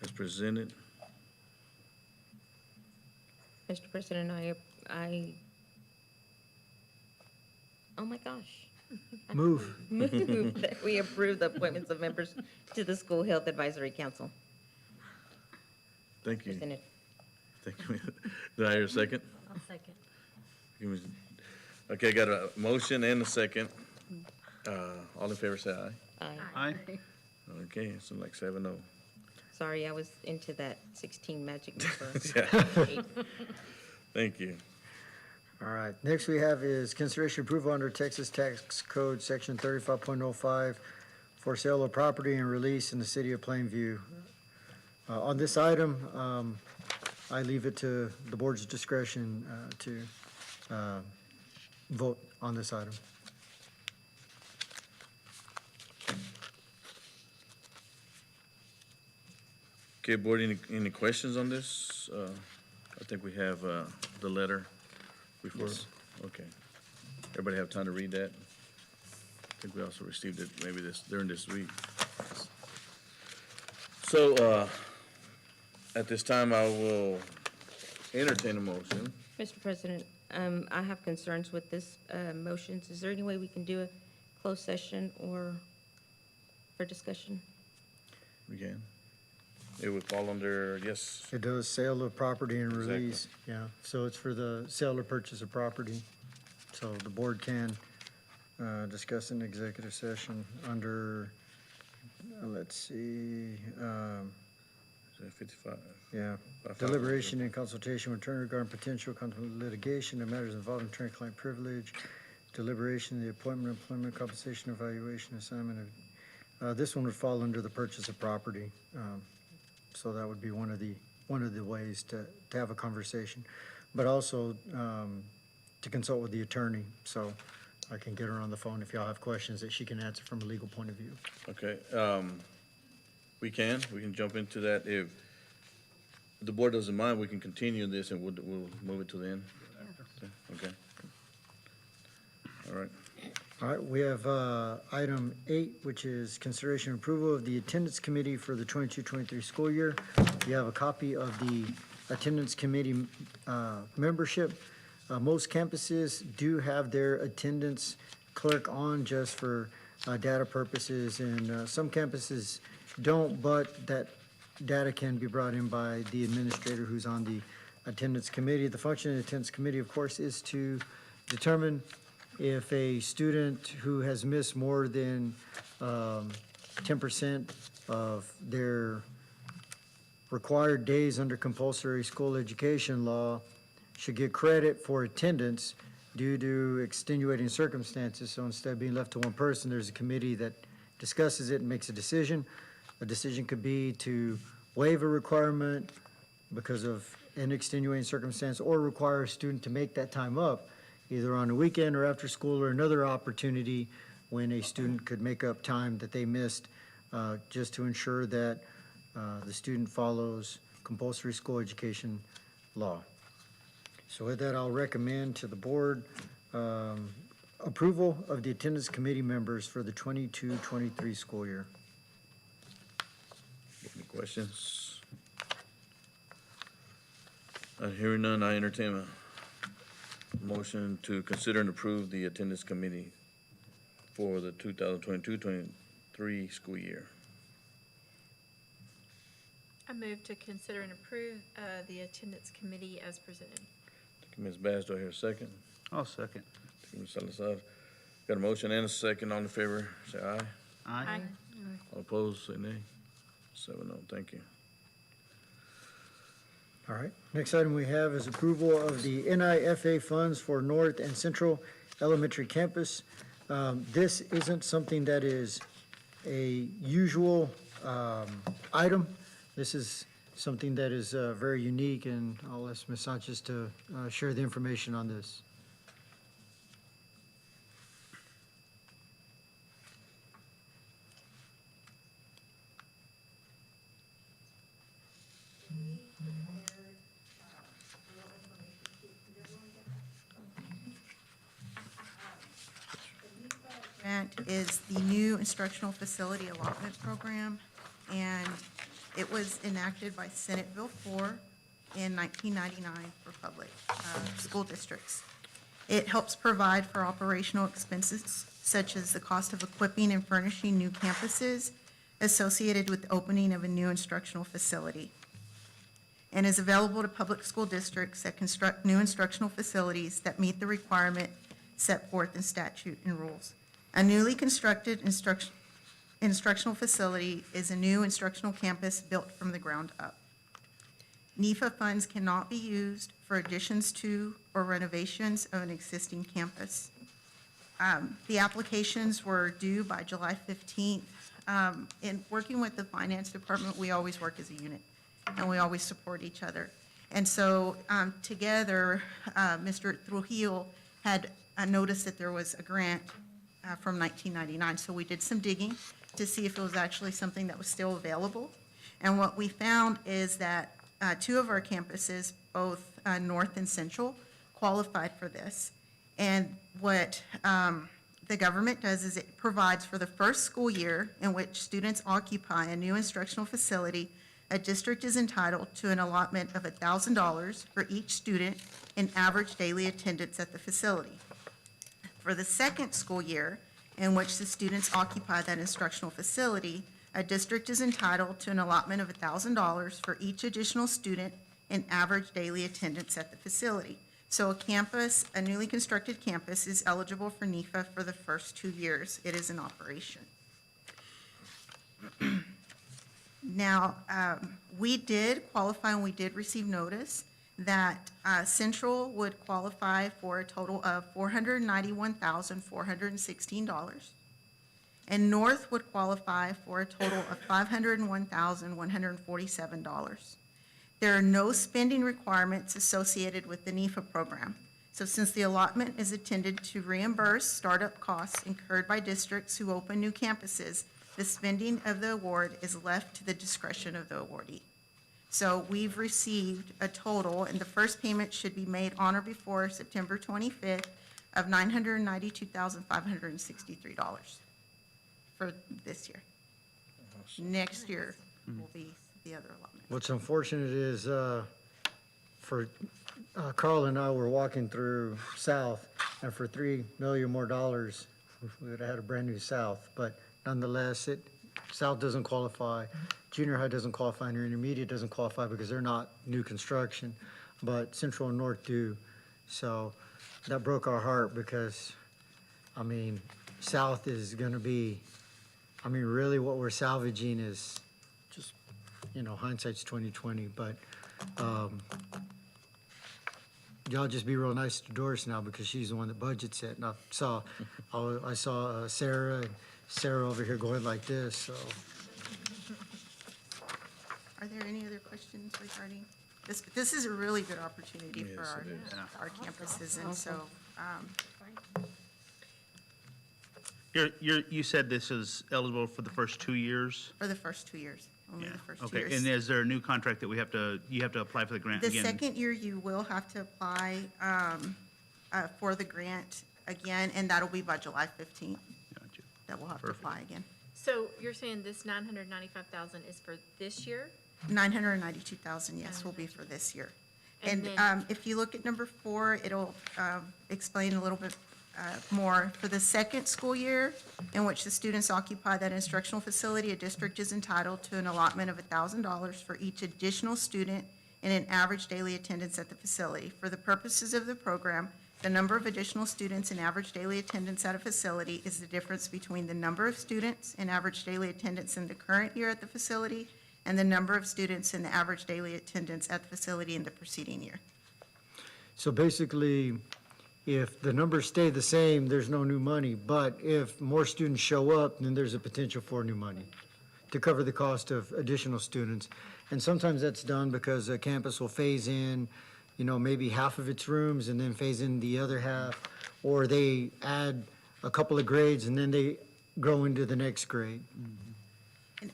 as presented. Mr. President, I, oh my gosh. Move. Move that we approve the appointments of members to the School Health Advisory Council. Thank you. Presented. Thank you. Did I hear a second? I'll second. Give me- Okay, got a motion and a second. All in favor, say aye. Aye. Aye. Okay, so like 7-0. Sorry, I was into that 16 magic number. Yeah, thank you. All right, next we have is consideration approval under Texas Tax Code, Section 35.05, for sale of property and release in the city of Plainview. On this item, I leave it to the board's discretion to vote on this item. Okay, board, any questions on this? I think we have the letter before. Yes. Okay. Everybody have time to read that? I think we also received it maybe during this week. So, at this time, I will entertain a motion. Mr. President, I have concerns with this motions. Is there any way we can do a closed session or for discussion? We can. It would fall under, yes, It does sale of property and Exactly. release, yeah. So it's for the sale or purchase of property. So the board can discuss in executive session under, let's see, 55. yeah. 5,000. Deliberation and consultation with attorney regarding potential conflict of litigation and matters involving attorney-client privilege. Deliberation, the appointment, employment, compensation, evaluation, assignment of, this one would fall under the purchase of property. So that would be one of the ways to have a conversation. But also, to consult with the attorney, so I can get her on the phone if y'all have questions that she can answer from a legal point of view. Okay, we can jump into that. If the board doesn't mind, we can continue this and we'll move it to the end. Okay. All right. All right, we have item 8, which is consideration and approval of the attendance committee for the 22-23 school year. You have a copy of the attendance committee membership. Most campuses do have their attendance clerk on just for data purposes, and some campuses don't, but that data can be brought in by the administrator who's on the attendance committee. The function of the attendance committee, of course, is to determine if a student who has missed more than 10% of their required days under compulsory school education law should get credit for attendance due to extenuating circumstances. So instead of being left to one person, there's a committee that discusses it and makes a decision. A decision could be to waive a requirement because of an extenuating circumstance, or require a student to make that time up, either on a weekend or after school, or another opportunity when a student could make up time that they missed, just to ensure that the student follows compulsory school education law. So with that, I'll recommend to the board approval of the attendance committee members for the 22-23 school year. Any questions? Hearing none, I entertain a motion to consider and approve the attendance committee for the 2022-23 school year. I move to consider and approve the attendance committee as presented. Thank you, Ms. Bass. Do I hear a second? I'll second. Thank you, Ms. Salazar. Got a motion and a second. All in favor, say aye. Aye. All opposed, say nay. 7-0. Thank you. All right, next item we have is approval of the NIFA funds for North and Central Elementary Campus. This isn't something that is a usual item. This is something that is very unique, and I'll ask Ms. Sanchez to share the information on this. Grant is the new instructional facility allotment program, and it was enacted by Senate Bill 4 in 1999 for public school districts. It helps provide for operational expenses such as the cost of equipping and furnishing new campuses associated with the opening of a new instructional facility, and is available to public school districts that construct new instructional facilities that meet the requirement set forth in statute and rules. A newly constructed instructional facility is a new instructional campus built from the ground up. Nifa funds cannot be used for additions to or renovations of an existing campus. The applications were due by July 15th. In working with the finance department, we always work as a unit, and we always support each other. And so together, Mr. Trujillo had noticed that there was a grant from 1999. So we did some digging to see if it was actually something that was still available. And what we found is that two of our campuses, both North and Central, qualified for this. And what the government does is it provides for the first school year in which students occupy a new instructional facility, a district is entitled to an allotment of $1,000 for each student in average daily attendance at the facility. For the second school year in which the students occupy that instructional facility, a district is entitled to an allotment of $1,000 for each additional student in average daily attendance at the facility. So a newly constructed campus is eligible for Nifa for the first 2 years it is in operation. Now, we did qualify and we did receive notice that Central would qualify for a total of $491,416, and North would qualify for a total of $501,147. There are no spending requirements associated with the Nifa program. So since the allotment is intended to reimburse startup costs incurred by districts who open new campuses, the spending of the award is left to the discretion of the awardee. So we've received a total, and the first payment should be made on or before September 25th, of $992,563 for this year. Next year will be the other allotment. What's unfortunate is, for Carl and I were walking through South, and for $3 million more, we would have had a brand-new South. But nonetheless, South doesn't qualify, junior high doesn't qualify, and your intermediate doesn't qualify because they're not new construction, but Central and North do. So that broke our heart because, I mean, South is gonna be, I mean, really what we're salvaging is just, hindsight's 20/20, but y'all just be real nice to Doris now because she's the one that budgets it. And I saw Sarah and Sarah over here going like this, so. Are there any other questions regarding this? This is a really good opportunity for Yes, it is. our campuses, and so, You said this is eligible for the first 2 years? for the first 2 years, only the first 2 Okay, years. and is there a new contract that you have to apply for the grant The again? second year, you will have to apply for the grant again, and that'll be by July 15th, Gotcha. that we'll have to Perfect. apply again. So you're saying this 995,000 is for this year? 992,000, yes, will be for this year. And And then- if you look at number 4, it'll explain a little bit more. For the second school year in which the students occupy that instructional facility, a district is entitled to an allotment of $1,000 for each additional student in an average daily attendance at the facility. For the purposes of the program, the number of additional students in average daily attendance at a facility is the difference between the number of students in average daily attendance in the current year at the facility and the number of students in the average daily attendance at the facility in the preceding year. So basically, if the numbers stay the same, there's no new money. But if more students show up, then there's a potential for new money to cover the cost of additional students. And sometimes that's done because a campus will phase in, maybe half of its rooms and then phase in the other half. Or they add a couple of grades and then they grow into the next grade. And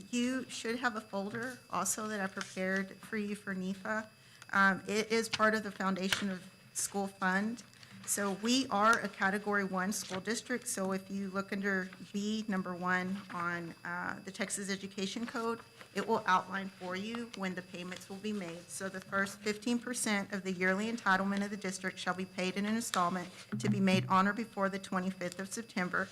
you should have a folder also that I prepared for you for Nifa. It is part of the Foundation of School Fund. So we are a Category 1 school district, so if you look under B, number 1 on the Texas Education Code, It will outline for you when the payments will be made. So the first 15% of the yearly entitlement of the district shall be paid in an installment to be made on or before the 25th of September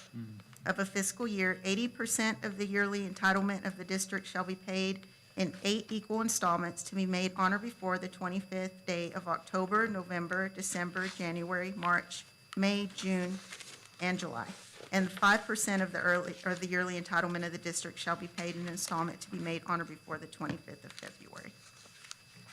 of a fiscal year. 80% of the yearly entitlement of the district shall be paid in 8 equal installments to be made on or before the 25th day of October, November, December, January, March, May, June, and July. And 5% of the yearly entitlement of the district shall be paid in an installment to be made on or before the 25th of February.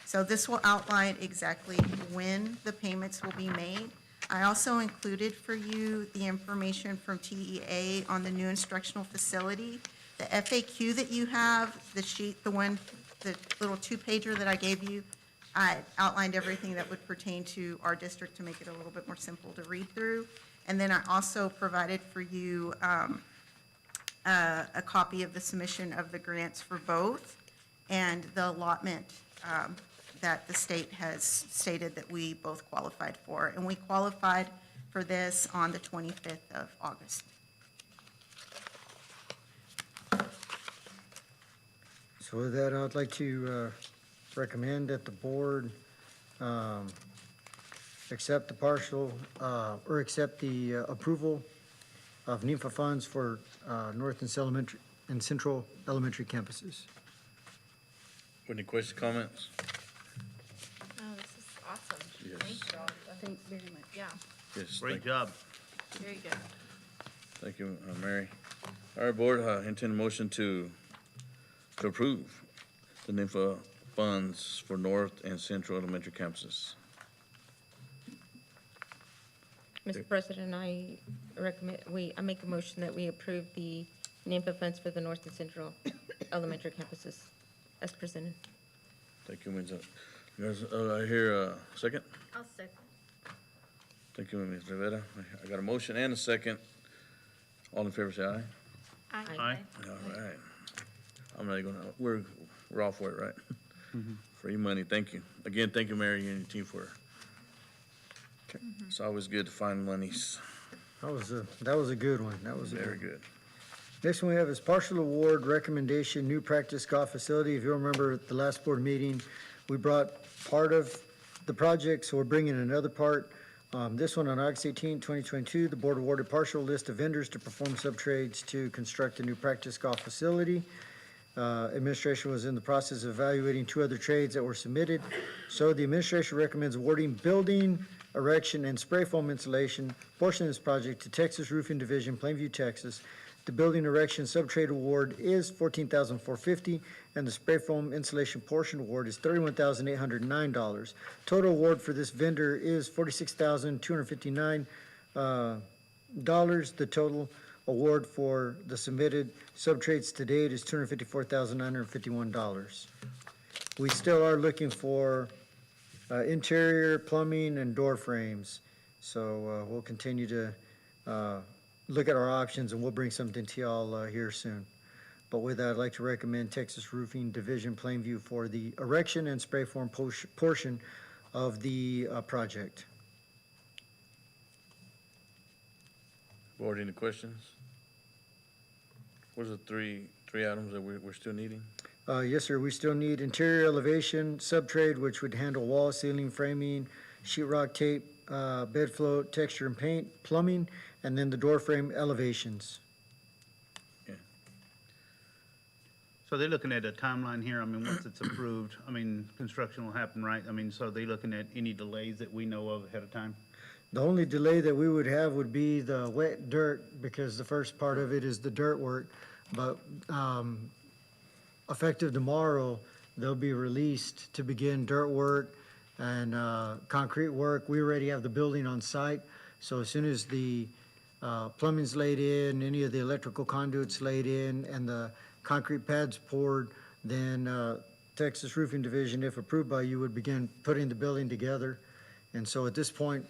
So this will outline exactly when the payments will be made. I also included for you the information from TEA on the new instructional facility. The FAQ that you have, the sheet, the little two-pager that I gave you, I outlined everything that would pertain to our district to make it a little bit more simple to read through. And then I also provided for you a copy of the submission of the grants for both and the allotment that the state has stated that we both qualified for. And we qualified for this on the 25th of August. So with that, I'd like to recommend that the board accept the partial, or accept the approval of Nifa funds for North and Central Elementary campuses. Any questions, comments? Oh, this is awesome. Yes. Thank you all. Thanks very much. Yeah, Yes, Great thank- job. very good. Thank you, Mary. All right, board, intend a motion to approve the NIFA funds for North and Central Elementary campuses. Mr. President, I recommend, I make a motion that we approve the NIMPA funds for the North and Central Elementary campuses as presented. Thank you, Ms. I hear a second. I'll second. Thank you, Ms. Rivera. I got a motion and a second. All in favor, say aye. Aye. All right. I'm not gonna, we're all for it, right? Free money, thank you. Again, thank you, Mary, and your team for it. It's always good to find monies. That was a good one. That was a Very good one. good. Next one we have is partial award recommendation, new practice golf facility. If you remember at the last board meeting, we brought part of the project, so we're bringing another part. This one on August 18, 2022, the board awarded partial list of vendors to perform sub-trades to construct a new practice golf facility. Administration was in the process of evaluating 2 other trades that were submitted. So the administration recommends awarding building, erection, and spray foam installation portion of this project to Texas Roofing Division, Plainview, Texas. The building erection sub-trade award is $14,450, and the spray foam installation portion award is $31,809. Total award for this vendor is $46,259. The total award for the submitted sub-trades to date is $254,951. We still are looking for interior plumbing and door frames. So we'll continue to look at our options, and we'll bring something to y'all here soon. But with that, I'd like to recommend Texas Roofing Division Plainview for the erection and spray form portion of the project. Board, any questions? What's the three items that we're still needing? Yes, sir, we still need interior elevation, sub-trade, which would handle wall, ceiling, framing, sheetrock, tape, bed float, texture and paint, plumbing, and then the door frame elevations. So they're looking at a timeline here, I mean, once it's approved, I mean, construction will happen, right? I mean, so they're looking at any delays that we know of ahead of time? The only delay that we would have would be the wet dirt, because the first part of it is the dirt work. But effective tomorrow, they'll be released to begin dirt work and concrete work. We already have the building on site, so as soon as the plumbing's laid in, any of the electrical conduits laid in, and the concrete pads poured, then Texas Roofing Division, if approved by you, would begin putting the building together. And so at this point,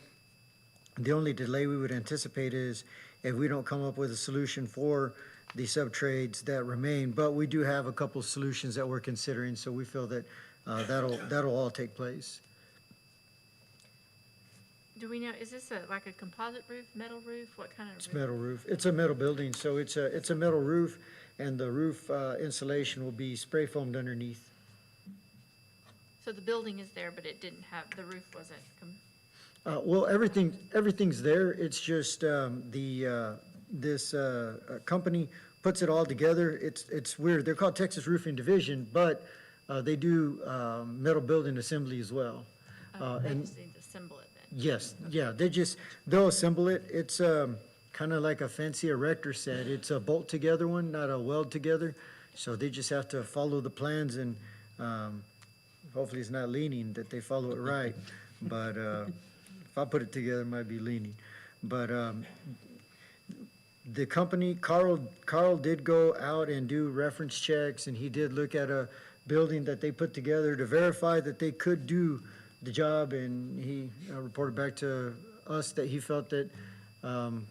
the only delay we would anticipate is if we don't come up with a solution for the sub-trades that remain. But we do have a couple solutions that we're considering, so we feel that that'll all take place. Do we know, is this like a composite roof, metal roof? What kind of roof? It's metal roof. It's a metal building, so it's a metal roof. and the roof insulation will be spray foamed underneath. So the building is there, but it didn't have, the roof wasn't, Well, everything's there, it's just this company puts it all together. It's weird, they're called Texas Roofing Division, but they do metal building assembly as well. they And just need to assemble it then. yes, yeah, they'll assemble it. It's kind of like a fancy erector set. It's a bolt together one, not a weld together. So they just have to follow the plans and hopefully it's not leaning, that they follow it right. But if I put it together, it might be leaning. But the company, Carl did go out and do reference checks, and he did look at a building that they put together to verify that they could do the job, and he reported back to us that he felt that,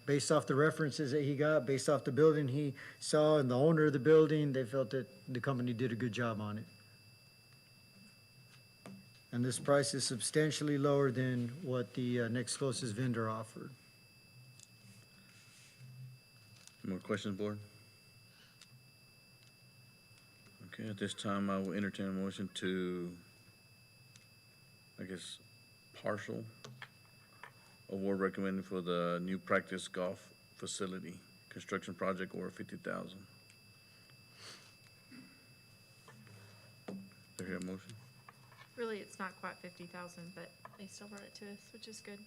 based off the references that he got, based off the building he saw and the owner of the building, they felt that the company did a good job on it. And this price is substantially lower than what the next closest vendor offered. More questions, board? Okay, at this time, I will entertain a motion to, I guess, partial award recommended for the new practice golf facility construction project over 50,000. Do I hear a motion? Really, it's not quite 50,000, but they still brought it to us, which is good.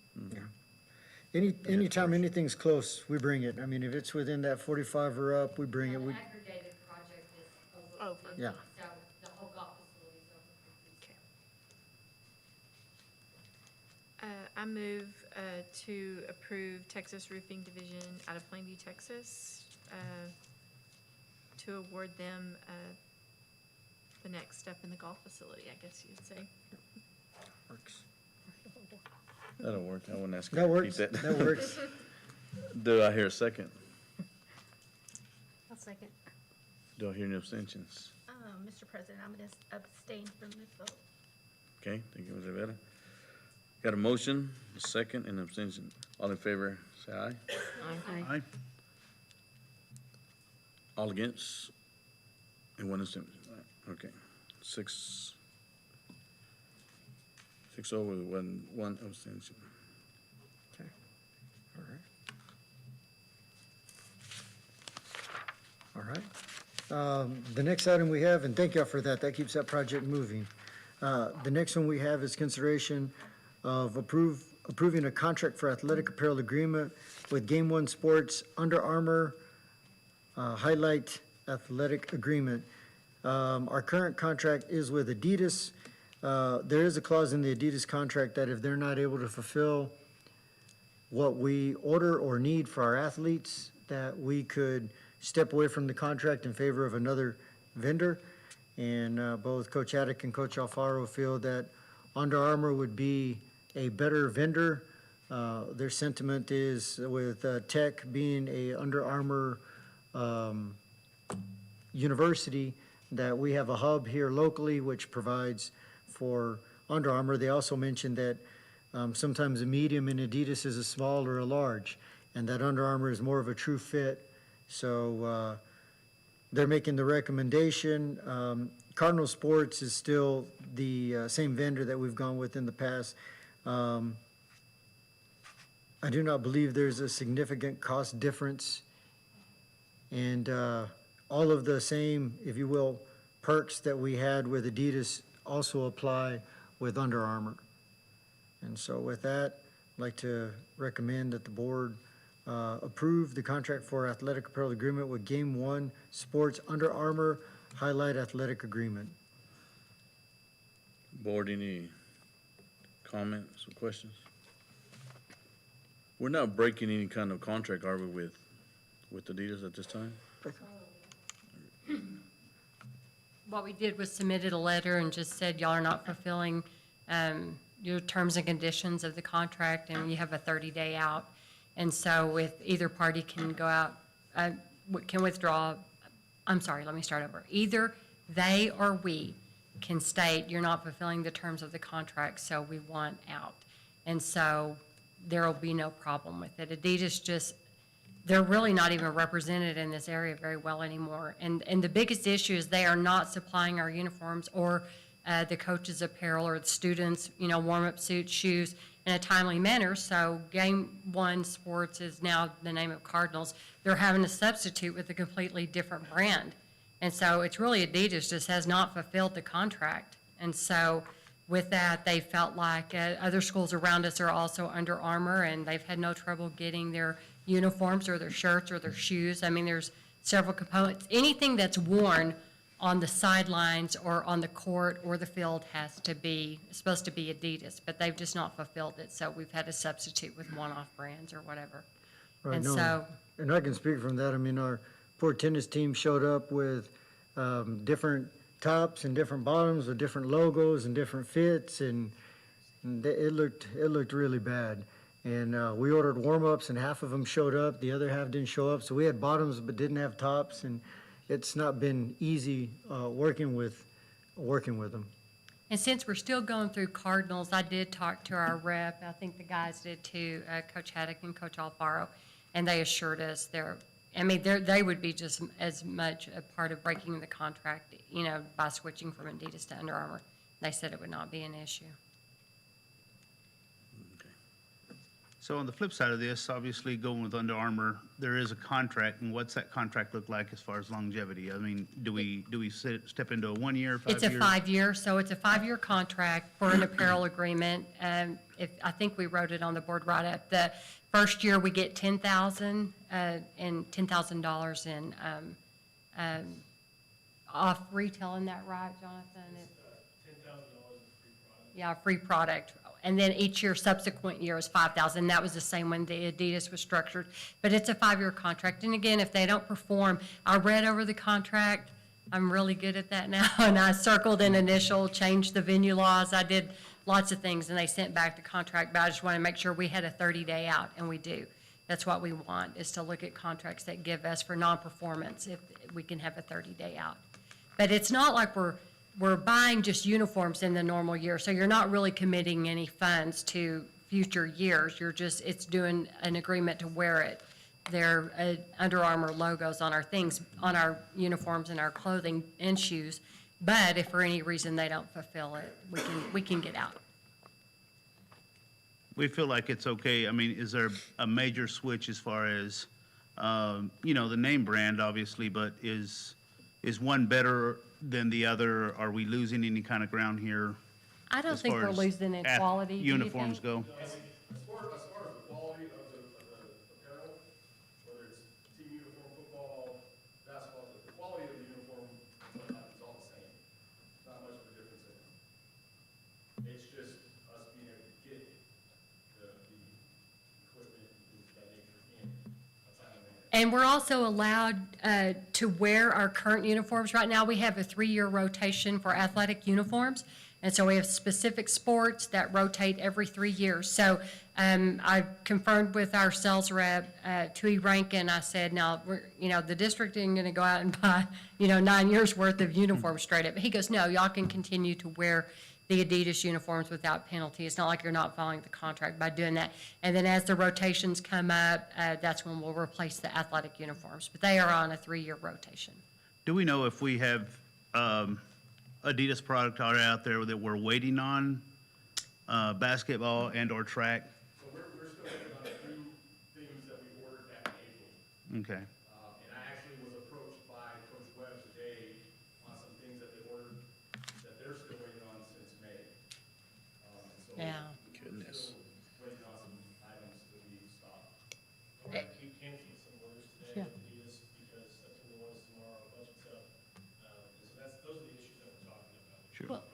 Anytime anything's close, we bring it. I mean, if it's within that 45 or up, we bring it. The aggregated project is over Over. 50, Yeah. so the whole golf facility is over 50. Okay. I move to approve Texas Roofing Division out of Plainview, Texas, to award them the next step in the golf facility, I guess you'd say. Works. That'll work. I wouldn't ask. That works, that works. Do I hear a second? I'll second. Do I hear any abstentions? Mr. President, I'm going to abstain from this vote. Okay, thank you, Ms. Rivera. Got a motion, a second, and an abstention. All in favor, say aye. Aye. All against? And one abstention. Okay. 6-0 with one abstention. Okay, all right. All right. The next item we have, and thank y'all for that, that keeps that project moving. The next one we have is consideration of approving a contract for athletic apparel agreement with Game One Sports Under Armour Highlight Athletic Agreement. Our current contract is with Adidas. There is a clause in the Adidas contract that if they're not able to fulfill what we order or need for our athletes, that we could step away from the contract in favor of another vendor. And both Coach Haddock and Coach Alfaro feel that Under Armour would be a better vendor. Their sentiment is with Tech being a Under Armour university, that we have a hub here locally which provides for Under Armour. They also mentioned that sometimes a medium in Adidas is a small or a large, and that Under Armour is more of a true fit. So they're making the recommendation. Cardinal Sports is still the same vendor that we've gone with in the past. I do not believe there's a significant cost difference. And all of the same, if you will, perks that we had with Adidas also apply with Under Armour. And so with that, I'd like to recommend that the board approve the contract for athletic apparel agreement with Game One Sports Under Armour Highlight Athletic Agreement. Board, any comments or questions? We're not breaking any kind of contract, are we, with Adidas at this time? What we did was submitted a letter and just said, y'all are not fulfilling your terms and conditions of the contract, and you have a 30-day out. And so if either party can go out, can withdraw, I'm sorry, let me start over. Either they or we can state, you're not fulfilling the terms of the contract, so we want out. And so there will be no problem with it. Adidas just, they're really not even represented in this area very well anymore. And the biggest issue is they are not supplying our uniforms or the coaches' apparel or the students, warm-up suits, shoes in a timely manner. So Game One Sports is now the name of Cardinals. They're having to substitute with a completely different brand. And so it's really Adidas just has not fulfilled the contract. And so with that, they felt like other schools around us are also Under Armour, and they've had no trouble getting their uniforms or their shirts or their shoes. I mean, there's several components. Anything that's worn on the sidelines or on the court or the field supposed to be Adidas, but they've just not fulfilled it. So we've had to substitute with one-off brands or whatever. Right, And no, so, and I can speak from that. I mean, our poor tennis team showed up with different tops and different bottoms with different logos and different fits, and it looked really bad. And we ordered warm-ups, and half of them showed up, the other half didn't show up. So we had bottoms but didn't have tops, and it's not been easy working with them. and since we're still going through Cardinals, I did talk to our rep, I think the guys did too, Coach Haddock and Coach Alfaro, and they assured us they would be just as much a part of breaking the contract, by switching from Adidas to Under Armour. They said it would not be an issue. So on the flip side of this, obviously going with Under Armour, there is a contract, and what's that contract look like as far as longevity? I mean, do we step into a 1 year, 5 It's year? a 5-year, so it's a 5-year contract for an apparel agreement. I think we wrote it on the board right up. The first year, we get $10,000 and $10,000 in off retail. Isn't that right, Jonathan? $10,000 free product. Yeah, free product. And then each year, subsequent year is $5,000. That was the same when the Adidas was structured. But it's a 5-year contract. And again, if they don't perform, I read over the contract. I'm really good at that now. And I circled an initial, changed the venue laws. I did lots of things, and they sent back the contract. But I just want to make sure we had a 30-day out, and we do. That's what we want, is to look at contracts that give us for non-performance, if we can have a 30-day out. But it's not like we're buying just uniforms in the normal year, so you're not really committing any funds to future years. It's doing an agreement to wear it. There are Under Armour logos on our things, on our uniforms and our clothing and shoes. But if for any reason they don't fulfill it, we can get out. We feel like it's okay. I mean, is there a major switch as far as, the name brand, obviously, but is one better than the other? Are we losing any kind of ground here? I don't as think far we're as losing in quality. Do you Uniforms think? go? As far as the quality of the apparel, whether it's team uniform, football, basketball, the quality of the uniform is all the same. Not much of a difference in it. It's just us being able to get the equipment and things of that nature in a timely manner. And we're also allowed to wear our current uniforms. Right now, we have a 3-year rotation for athletic uniforms. And so we have specific sports that rotate every 3 years. So I confirmed with our sales rep, Tui Rankin. I said, now, the district isn't going to go out and buy, 9 years worth of uniforms straight up. He goes, no, y'all can continue to wear the Adidas uniforms without penalty. It's not like you're not following the contract by doing that. And then as the rotations come up, that's when we'll replace the athletic uniforms. But they are on a 3-year rotation. Do we know if we have Adidas product out there that we're waiting on, basketball and or track? So we're still working on a few things that we ordered back in April. Okay. And I actually was approached by Coach Webb today on some things that they ordered that they're still waiting on since May. And so Yeah. we're still waiting on some items to be stocked. We canceled some orders today with Adidas because that's when they want us tomorrow, budget's up. So those are the issues that we're talking about. Well,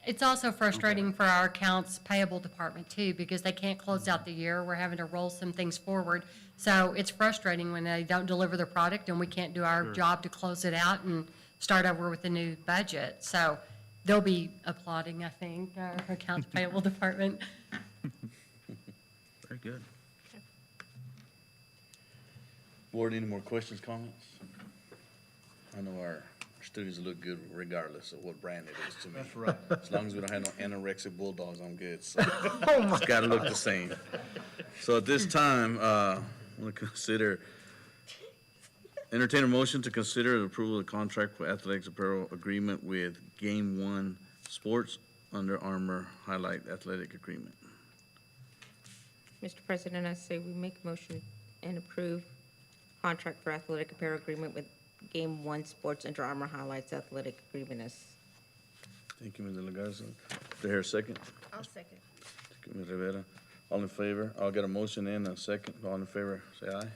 it's also frustrating for our accounts payable department too, because they can't close out the year. We're having to roll some things forward. So it's frustrating when they don't deliver the product and we can't do our job to close it out and start over with a new budget. So they'll be applauding, I think, our accounts payable department. Very good. Board, any more questions, comments? I know our students look good regardless of what brand it is to me. That's right. As long as we don't have no anorexic bulldogs, I'm good. So it's gotta look the same. So at this time, I'm gonna consider Entertain a motion to consider the approval of the contract for athletics apparel agreement with Game One Sports Under Armour Highlight Athletic Agreement. Mr. President, I say we make a motion and approve contract for athletic apparel agreement with Game One Sports Under Armour Highlights Athletic Agreement as Thank you, Ms. De La Garza. Do I hear a second? I'll second. Thank you, Ms. Rivera. All in favor? I'll get a motion in a second. All in favor, say aye.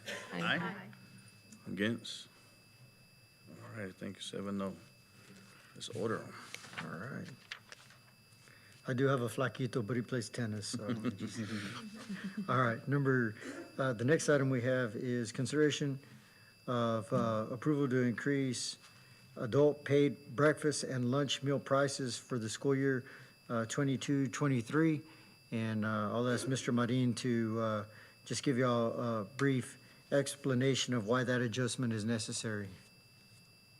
Aye. Against? All right, thank you, 7-0. Let's order 'em. All right. I do have a flaquito, but he plays tennis, so. All right, the next item we have is consideration of approval to increase adult paid breakfast and lunch meal prices for the school year 22-23. And I'll ask Mr. Marin to just give y'all a brief explanation of why that adjustment is necessary.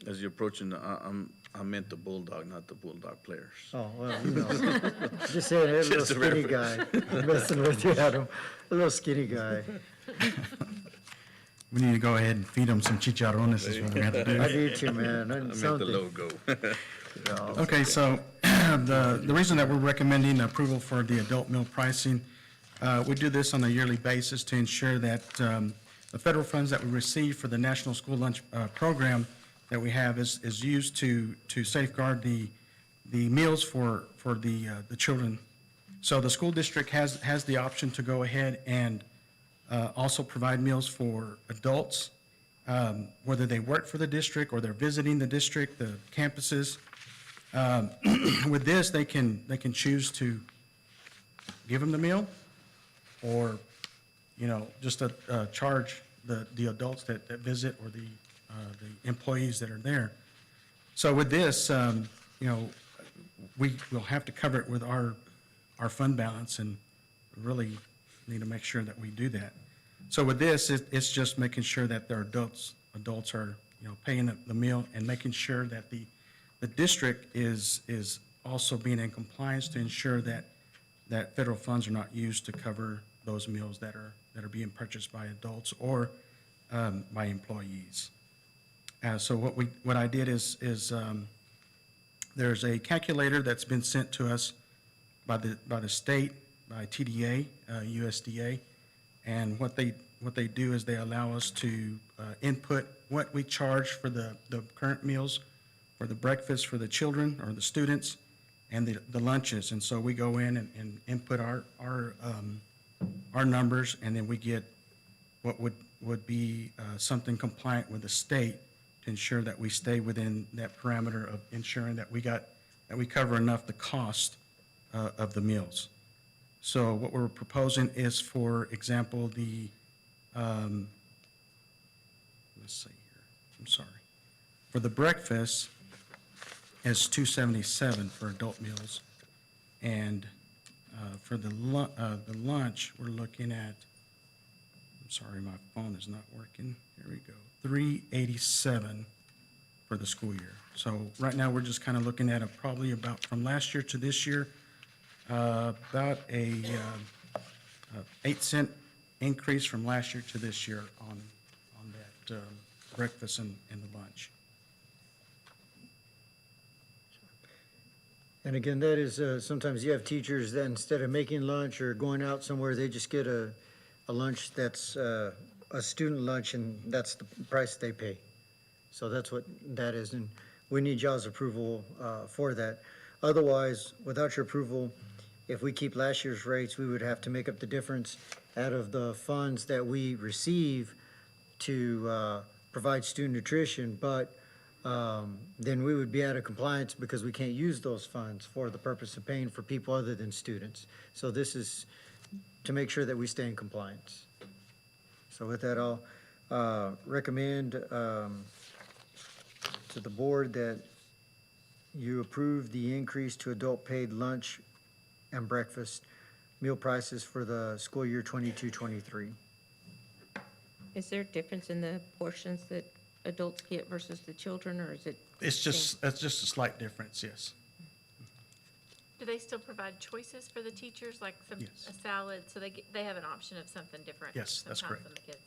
As you're approaching, I meant the Bulldog, not the Bulldog players. Oh, well, just saying, a little Just a skinny guy, messing with you, Adam, a little skinny guy. We need to go ahead and feed them some chicharrones is what we have to do. I need you, man, I meant the something. logo. Okay, so the reason that we're recommending approval for the adult meal pricing, we do this on a yearly basis to ensure that the federal funds that we receive for the National School Lunch Program that we have is used to safeguard the meals for the children. So the school district has the option to go ahead and also provide meals for adults, whether they work for the district or they're visiting the district, the campuses. With this, they can choose to give them the meal or, just charge the adults that visit or the employees that are there. So with this, we will have to cover it with our fund balance and really need to make sure that we do that. So with this, it's just making sure that their adults are, paying the meal and making sure that the district is also being in compliance to ensure that federal funds are not used to cover those meals that are being purchased by adults or by employees. So what I did is there's a calculator that's been sent to us by the state, by TDA, USDA, and what they do is they allow us to input what we charge for the current meals, for the breakfast for the children or the students, and the lunches. And so we go in and input our numbers, and then we get what would be something compliant with the state to ensure that we stay within that parameter of ensuring that we cover enough the cost of the meals. So what we're proposing is, for example, let's see here, I'm sorry. For the breakfast, it's $277 for adult meals. And for the lunch, we're looking at, I'm sorry, my phone is not working. Here we go. $387 for the school year. So right now, we're just kind of looking at probably about from last year to this year, about a 8-cent increase from last year to this year on that breakfast and the lunch. And again, that is, sometimes you have teachers that instead of making lunch or going out somewhere, they just get a lunch that's a student lunch, and that's the price they pay. So that's what that is, and we need y'all's approval for that. Otherwise, without your approval, if we keep last year's rates, we would have to make up the difference out of the funds that we receive to provide student nutrition, but then we would be out of compliance because we can't use those funds for the purpose of paying for people other than students. So this is to make sure that we stay in compliance. So with that, I'll recommend to the board that you approve the increase to adult paid lunch and breakfast meal prices for the school year 22-23. Is there a difference in the portions that adults get versus the children, or is it? That's just a slight difference, yes. Do they still provide choices for the teachers, like Yes. a salad, so they have an option of something different? Yes, that's sometimes correct. than the kids?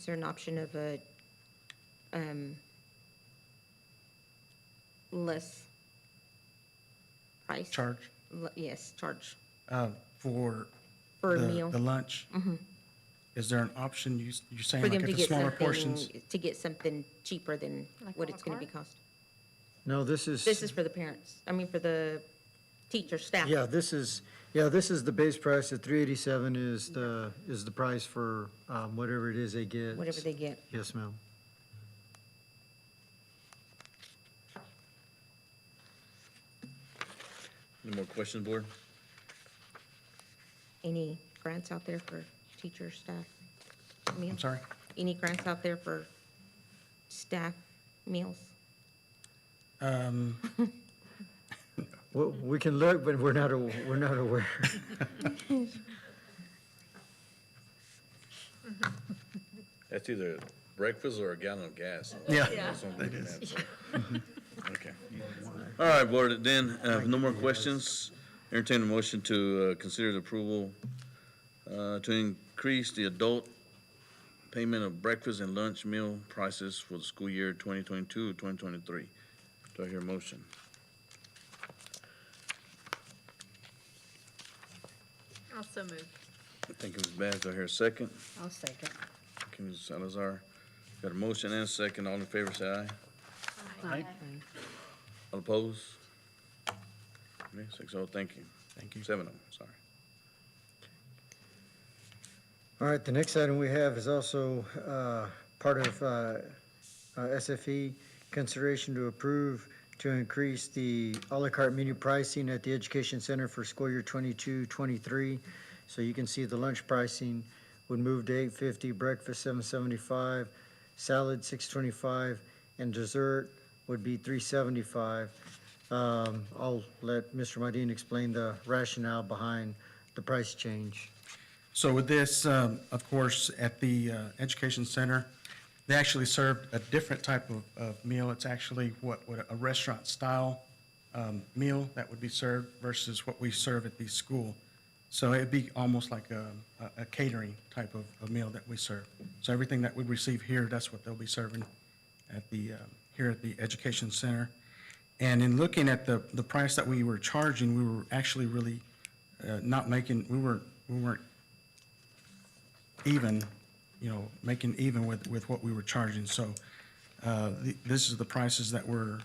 Is there an option of a, less price? Charge Yes, charge for for a the meal. the lunch? Is there an option, you're saying For like them to at the get smaller portions? something, to get something cheaper than what it's gonna be cost. No, this is. This is for the parents, I mean, for the teacher, staff. Yeah, this is the base price. The 387 is the price for whatever it is they get. Whatever they get. Yes, ma'am. Any more questions, board? Any grants out there for teacher, staff meals? I'm sorry? Any grants out there for staff meals? Well, we can look, but we're not aware. That's either breakfast or a gallon of gas. Yeah. That's what I'm looking at, so. Okay. All right, board, then, no more questions. Entertain a motion to consider the approval to increase the adult payment of breakfast and lunch meal prices for the school year 2022-2023. Do I hear a motion? Also move. Thank you, Ms. Bass. Do I hear a second? I'll second. Thank you, Ms. Salazar. Got a motion and a second. All in favor, say aye. Aye. All opposed? Okay, 6-0, thank you. Thank you. 7-0, sorry. All right, the next item we have is also part of SFE, consideration to approve to increase the à la carte menu pricing at the Education Center for school year 22-23. So you can see the lunch pricing would move to $8.50, breakfast $7.75, salad $6.25, and dessert would be $3.75. I'll let Mr. Modine explain the rationale behind the price change. So with this, of course, at the Education Center, they actually served a different type of meal. It's actually what a restaurant-style meal that would be served versus what we serve at the school. So it'd be almost like a catering type of meal that we serve. So everything that we receive here, that's what they'll be serving at the, here at the Education Center. And in looking at the price that we were charging, we were actually really not making, we weren't even, making even with what we were charging. So this is the prices that were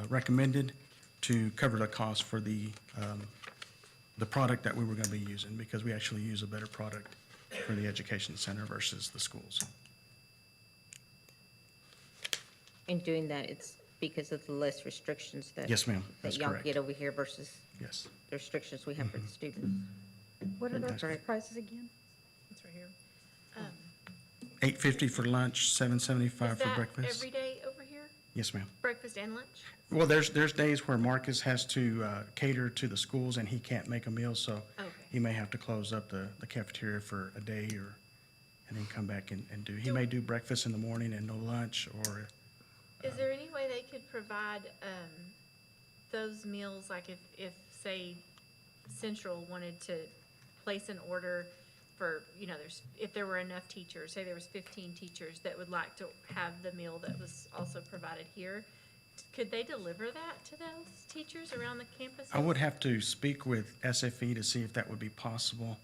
recommended to cover the cost for the product that we were going to be using, because we actually use a better product for the Education Center versus the schools. In doing that, it's because of the less restrictions that. Yes, ma'am, that's that y'all correct. get over here versus Yes. the restrictions we have for the students. What are That's those right. prices again? It's right here. $8.50 for lunch, $7.75 Is for that breakfast. every day over here? Yes, ma'am. Breakfast and lunch? Well, there's days where Marcus has to cater to the schools and he can't make a meal, so Okay. he may have to close up the cafeteria for a day and then come back and do. He may do breakfast in the morning and no lunch, or Is there any way they could provide those meals, like if, say, Central wanted to place an order for, if there were enough teachers, say there was 15 teachers that would like to have the meal that was also provided here, could they deliver that to those teachers around the campus? I would have to speak with SFE to see if that would be possible.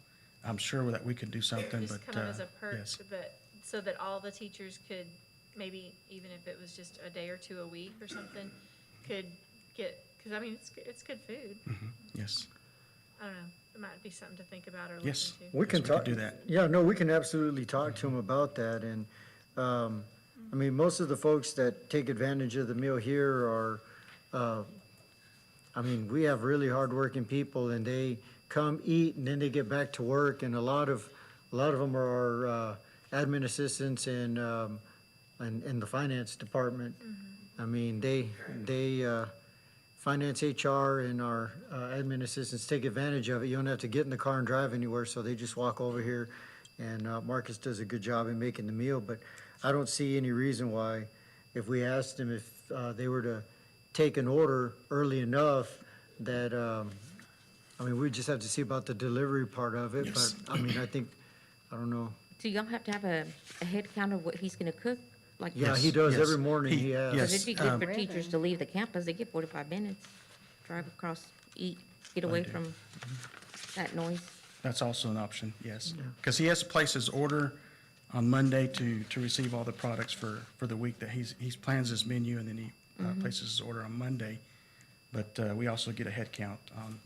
I'm sure that we could do something, but, Just kind of as a perk, yes. but, so that all the teachers could, maybe even if it was just a day or two a week or something, could get, because I mean, it's good food. Yes. I don't know, it might be something to think about or Yes. listen to. We can Yes, we could talk. do that. Yeah, no, we can absolutely talk to them about that, and, I mean, most of the folks that take advantage of the meal here are, I mean, we have really hardworking people, and they come, eat, and then they get back to work, and a lot of them are our admin assistants and the finance department. I mean, they finance, HR, and our admin assistants take advantage of it. You don't have to get in the car and drive anywhere, so they just walk over here, and Marcus does a good job in making the meal, but I don't see any reason why, if we asked them if they were to take an order early enough, that, I mean, we just have to see about the delivery part of it, Yes. but, I mean, I think, I don't know, Do y'all have to have a head count of what he's gonna cook? Like, Yeah, Yes, he does yes. every morning, he Yes. asks. it'd be good for teachers to leave the campus, they get 45 minutes, drive across, eat, get away from that noise. That's also an option, yes. Because he has to place his order on Monday to receive all the products for the week that he plans his menu, and then he places his order on Monday. But we also get a head count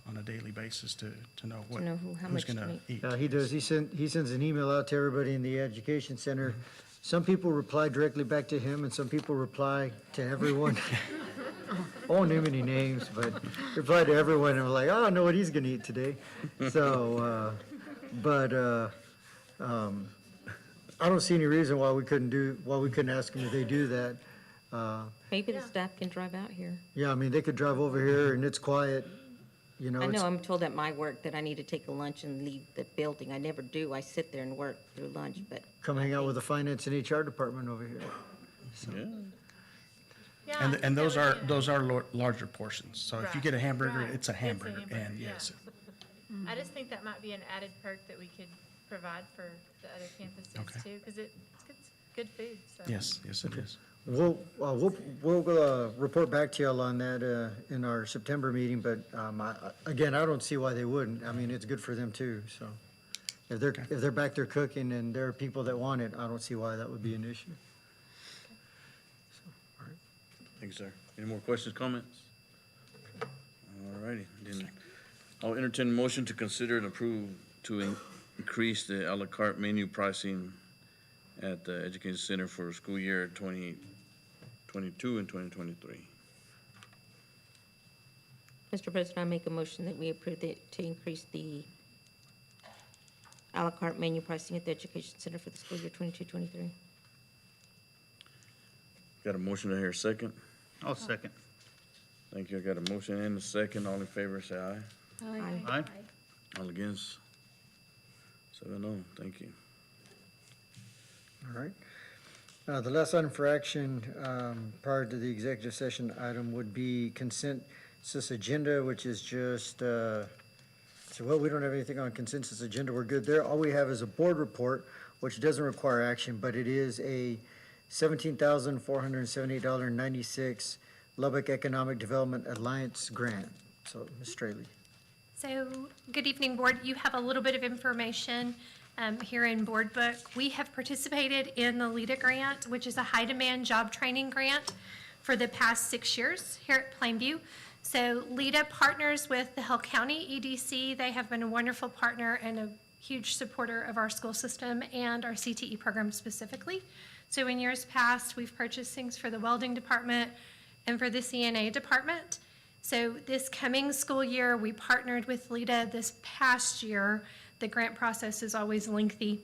on a daily basis to know what, know how who's much to going to make. eat. Yeah, he does. He sends an email out to everybody in the education center. Some people reply directly back to him, and some people reply to everyone. I won't name any names, but reply to everyone, and we're like, oh, I know what he's gonna eat today. So, I don't see any reason why we couldn't ask them if they do that. Maybe the staff can drive out here. Yeah, I mean, they could drive over here, and it's quiet, you know. I it's- know, I'm told at my work that I need to take a lunch and leave the building. I never do. I sit there and work through lunch, but Come hang out with the finance and HR department over here. Yeah. Yeah, And those that would are be larger portions. So if you Right, get a hamburger, right. it's a It's a hamburger, hamburger, and yeah. yes. I just think that might be an added perk that we could provide for the other campuses Okay. too, because it's good food, so. Yes, it is. We'll report back to y'all on that in our September meeting, but again, I don't see why they wouldn't. I mean, it's good for them too, so. If they're back there cooking and there are people that want it, I don't see why that would be an issue. Thank you, sir. Any more questions, comments? All righty, then I'll entertain a motion to consider and approve to increase the à la carte menu pricing at the Education Center for school year 2022 and 2023. Mr. President, I make a motion that we approve to increase the à la carte menu pricing at the Education Center for the school year 22-23. Got a motion to hear second? I'll second. Thank you. I got a motion and a second. All in favor, say aye. Aye. Aye. All against? 7-0. Thank you. All right. The last item for action prior to the executive session item would be consensus agenda, which is just, we don't have anything on consensus agenda. We're good there. All we have is a board report, which doesn't require action, but it is a $17,478.96 Lubbock Economic Development Alliance grant. So, Ms. Straley. So, good evening, Board. You have a little bit of information here in Board Book. We have participated in the LEDA grant, which is a high-demand job training grant for the past 6 years here at Plainview. So LEDA partners with the Hill County EDC. They have been a wonderful partner and a huge supporter of our school system and our CTE program specifically. So in years past, we've purchased things for the welding department and for the CNA department. So this coming school year, we partnered with LEDA. This past year, the grant process is always lengthy.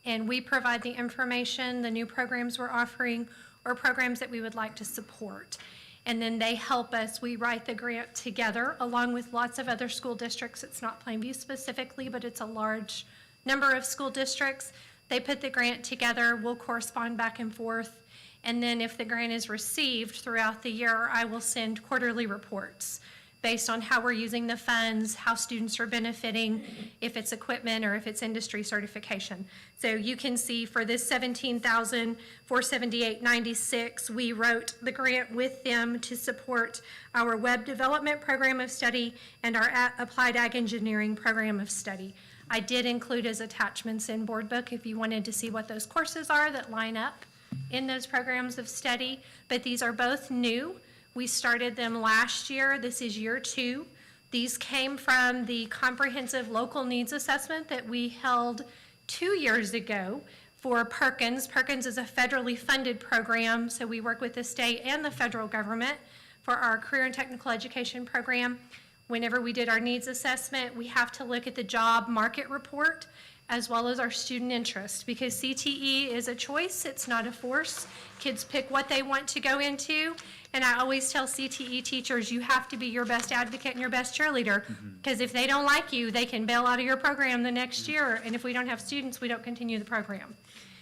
And we provide the information, the new programs we're offering, or programs that we would like to support. And then they help us, we write the grant together along with lots of other school districts. It's not Plainview specifically, but it's a large number of school districts. They put the grant together, we'll correspond back and forth. And then if the grant is received throughout the year, I will send quarterly reports based on how we're using the funds, how students are benefiting, if it's equipment or if it's industry certification. So you can see for this $17,478.96, we wrote the grant with them to support our web development program of study and our applied ag engineering program of study. I did include as attachments in Board Book if you wanted to see what those courses are that line up in those programs of study, but these are both new. We started them last year. This is year 2. These came from the comprehensive local needs assessment that we held 2 years ago for Perkins. Perkins is a federally funded program, so we work with the state and the federal government for our career and technical education program. Whenever we did our needs assessment, we have to look at the job market report as well as our student interest, because CTE is a choice, it's not a force. Kids pick what they want to go into, and I always tell CTE teachers, you have to be your best advocate and your best cheerleader, because if they don't like you, they can bail out of your program the next year, and if we don't have students, we don't continue the program.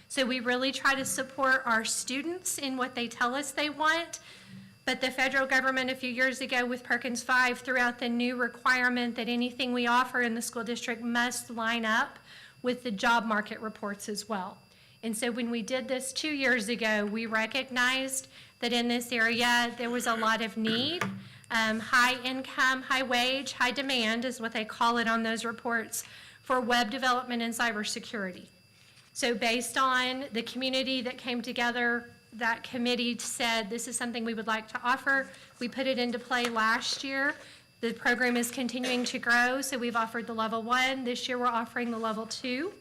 So we really try to support our students in what they tell us they want, but the federal government a few years ago with Perkins 5 threw out the new requirement that anything we offer in the school district must line up with the job market reports as well. And so when we did this 2 years ago, we recognized that in this area, there was a lot of need. High income, high wage, high demand is what they call it on those reports for web development and cybersecurity. So based on the community that came together, that committee said this is something we would like to offer. We put it into play last year. The program is continuing to grow, so we've offered the level 1. This year we're offering the level 2.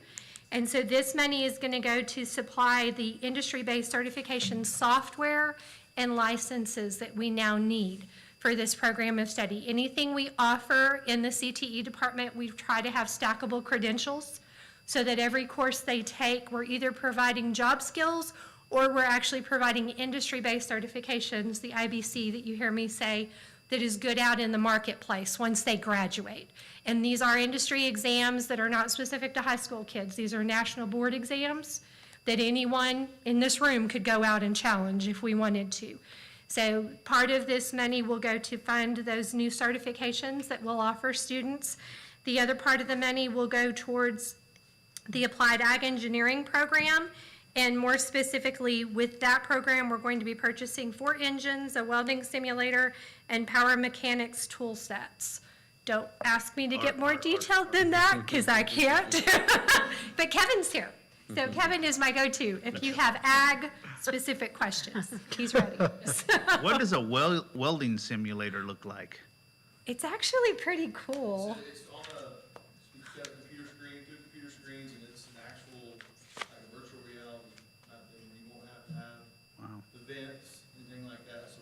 And so this money is going to go to supply the industry-based certification software and licenses that we now need for this program of study. Anything we offer in the CTE department, we try to have stackable credentials so that every course they take, we're either providing job skills or we're actually providing industry-based certifications, the IBC that you hear me say, that is good out in the marketplace once they graduate. And these are industry exams that are not specific to high school kids. These are national board exams that anyone in this room could go out and challenge if we wanted to. So part of this money will go to fund those new certifications that we'll offer students. The other part of the money will go towards the Applied Ag Engineering program. And more specifically, with that program, we're going to be purchasing 4 engines, a welding simulator, and power mechanics tool sets. Don't ask me to get more detailed than that, because I can't. But Kevin's here. So Kevin is my go-to if you have ag-specific questions. He's ready. What does a welding simulator look like? It's actually pretty cool. It's on you've got a computer screen, 2 computer screens, and it's an actual, like a virtual reality type thing, where you won't have to have the vents, anything like that, so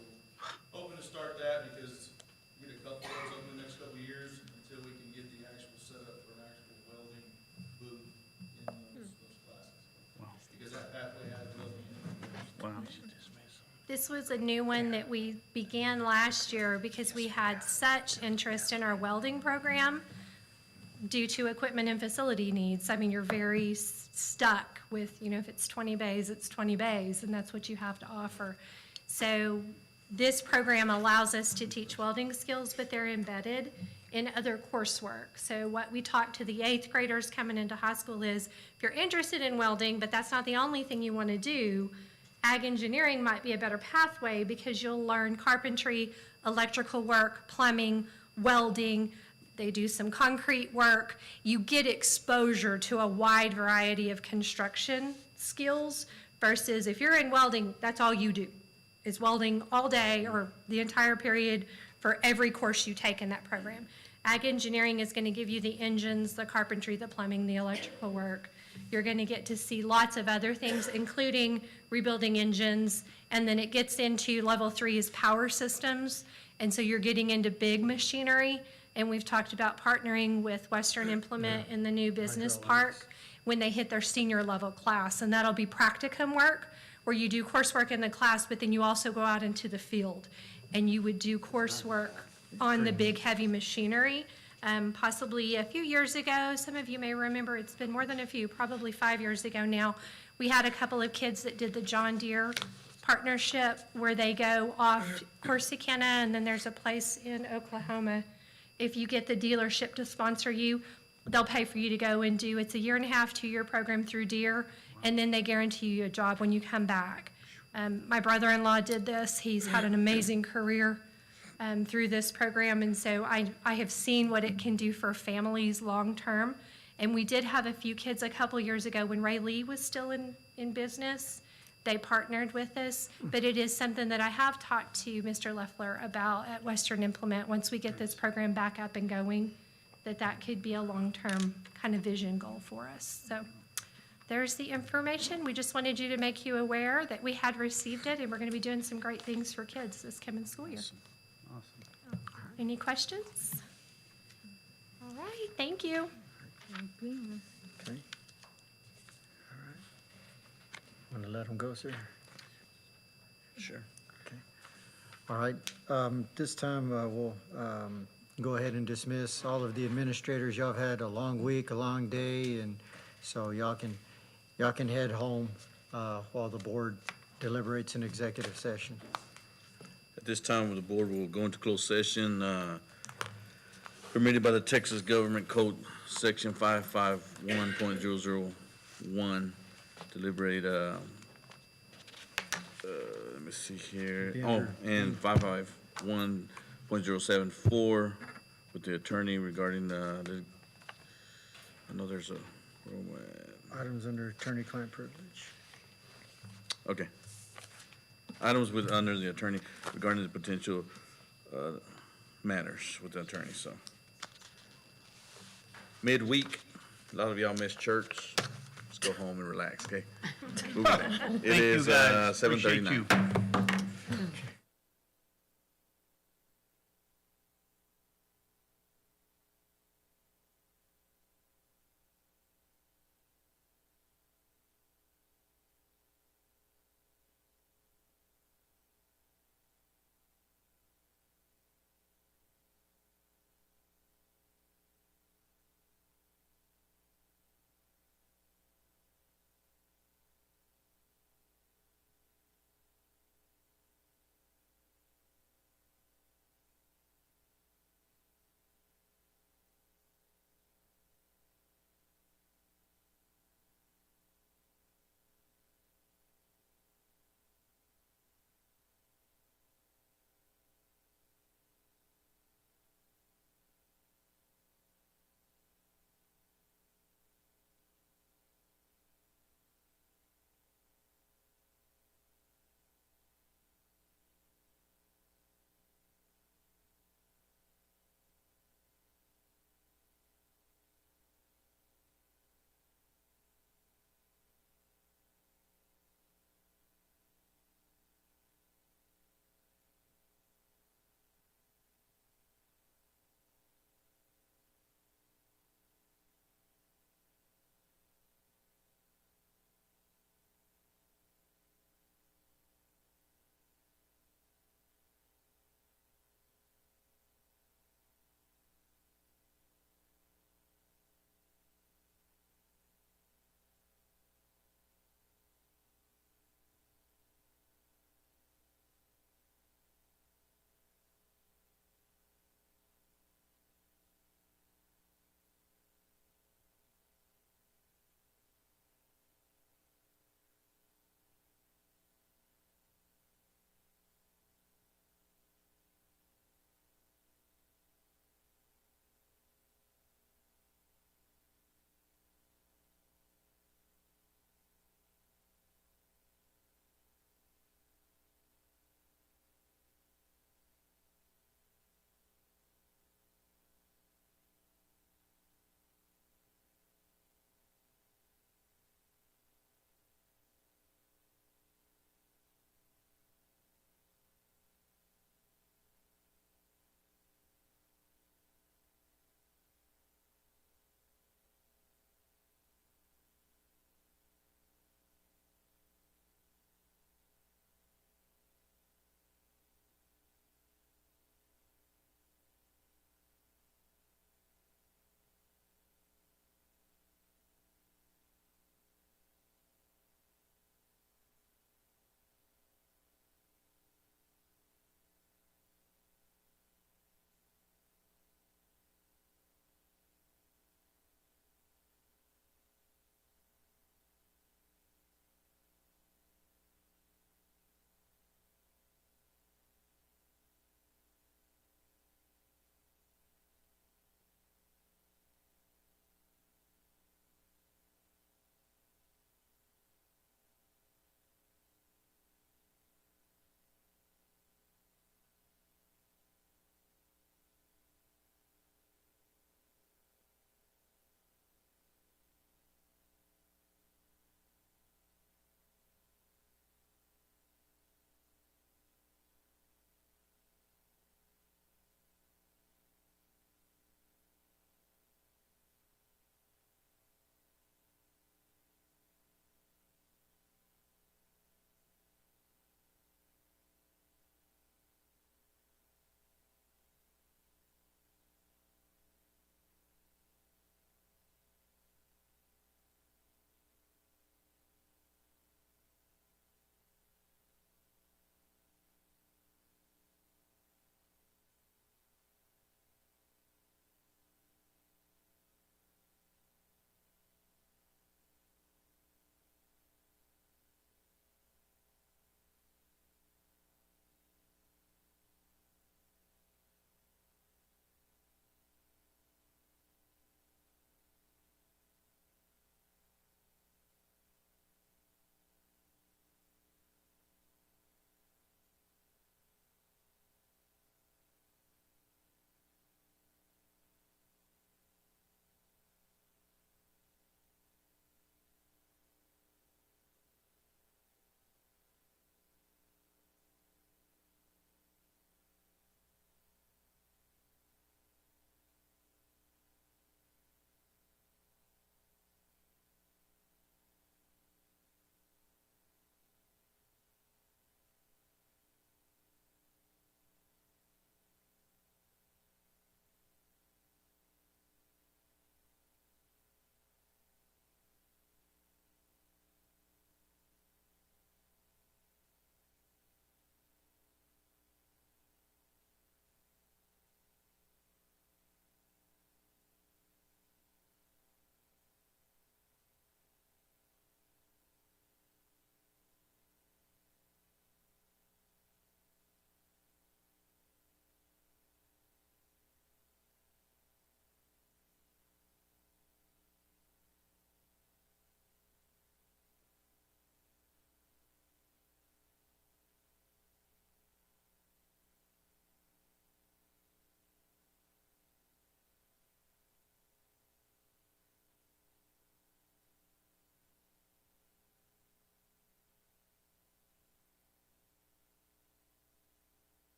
hoping to start that, because we get a couple of those over the next couple of years, until we can get the actual setup for an actual welding booth in those classes. Because that pathway has welding. This was a new one that we began last year because we had such interest in our welding program due to equipment and facility needs. I mean, you're very stuck with, if it's 20 bays, it's 20 bays, and that's what you have to offer. So this program allows us to teach welding skills, but they're embedded in other coursework. So what we talk to the 8th graders coming into high school is, if you're interested in welding, but that's not the only thing you want to do, ag engineering might be a better pathway because you'll learn carpentry, electrical work, plumbing, welding. They do some concrete work. You get exposure to a wide variety of construction skills versus if you're in welding, that's all you do. Is welding all day or the entire period for every course you take in that program. Ag engineering is going to give you the engines, the carpentry, the plumbing, the electrical work. You're going to get to see lots of other things, including rebuilding engines, and then it gets into level 3 is power systems, and so you're getting into big machinery, and we've talked about partnering with Western Implement in the new business park when they hit their senior level class, and that'll be practicum work, where you do coursework in the class, but then you also go out into the field, and you would do coursework on the big heavy machinery. Possibly a few years ago, some of you may remember, it's been more than a few, probably 5 years ago now, we had a couple of kids that did the John Deere partnership where they go off Corsicana, and then there's a place in Oklahoma. If you get the dealership to sponsor you, they'll pay for you to go and do, it's a 1.5 to 2 year program through Deere, and then they guarantee you a job when you come back. My brother-in-law did this. He's had an amazing career through this program, and so I have seen what it can do for families long-term. And we did have a few kids a couple years ago when Ray Lee was still in business. They partnered with us, but it is something that I have talked to Mr. Leffler about at Western Implement once we get this program back up and going, that could be a long-term kind of vision goal for us. So there's the information. We just wanted you to make you aware that we had received it, and we're going to be doing some great things for kids this coming school year. Awesome. Any questions? All right, thank you. Okay. All right. Want to let them go, sir? Sure. Okay. All right. This time, we'll go ahead and dismiss all of the administrators. Y'all have had a long week, a long day, and so y'all can head home while the board deliberates in executive session. At this time, the board will go into closed session permitted by the Texas Government Code, Section 551.001, to liberate, let me see here. Oh, and 551.074 with the attorney regarding I know there's a, Items under attorney-client privilege. okay. Items under the attorney regarding the potential matters with the attorney, so. Midweek, a lot of y'all missed church. Let's go home and relax, okay? Moving on. It Thank you, is guys. Appreciate 7:39. you.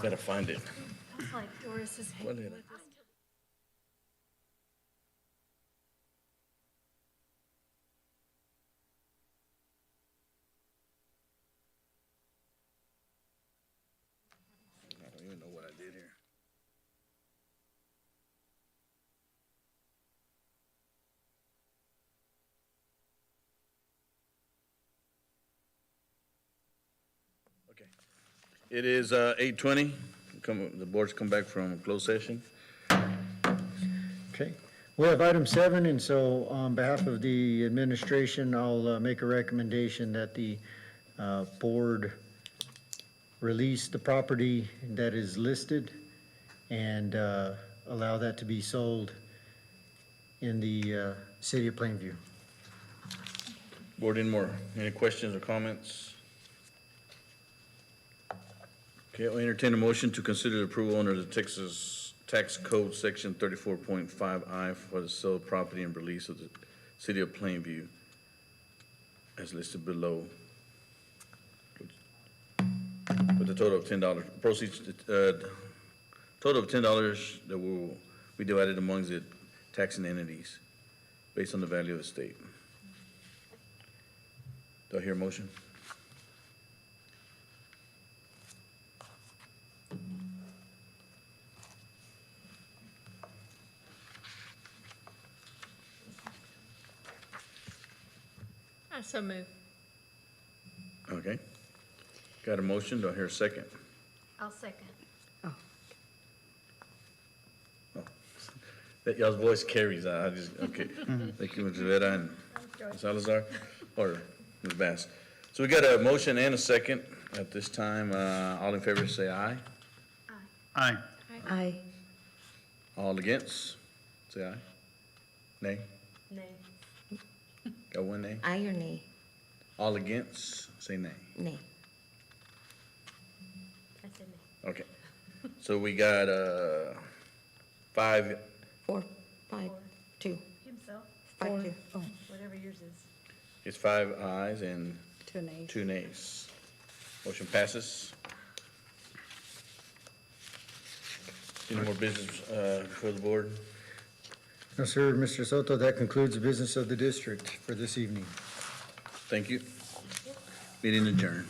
Gotta find it. It's like Doris is What hanging did with I- us. I don't even know what I did here. Okay. It is 8:20. The board's come back from closed session. Okay. We have item 7, and so on behalf of the administration, I'll make a recommendation that the board release the property that is listed and allow that to be sold in the city of Plainview. Board in more. Any questions or comments? Okay, I'll entertain a motion to consider the approval under the Texas Tax Code, Section 34.5I for the sale of property and release of the city of Plainview as listed below. With a total of $10. Proceeds, total of $10 that will be divided amongst the taxing entities based on the value of the state. Do I hear a motion? I so move. Okay. Got a motion, do I hear a second? I'll second. That y'all's voice carries, I just, okay. Thank you, Ms. Rivera and Ms. Salazar, or Ms. Bass. So we got a motion and a second at this time. All in favor say aye. Aye. Aye. All against, say aye. Nay? Nay. Got one nay? Aye or nay? All against, say nay. Nay. I said nay. Okay. So we got, 5, 4, 5, 2, Himself, 5, 2. Oh. whatever yours is. it's 5 ayes and 2 nays. 2 nays. Motion passes. Any more business, for the board? No, sir, Mr. Soto, that concludes the business of the district for this evening. Thank you. Meeting adjourned.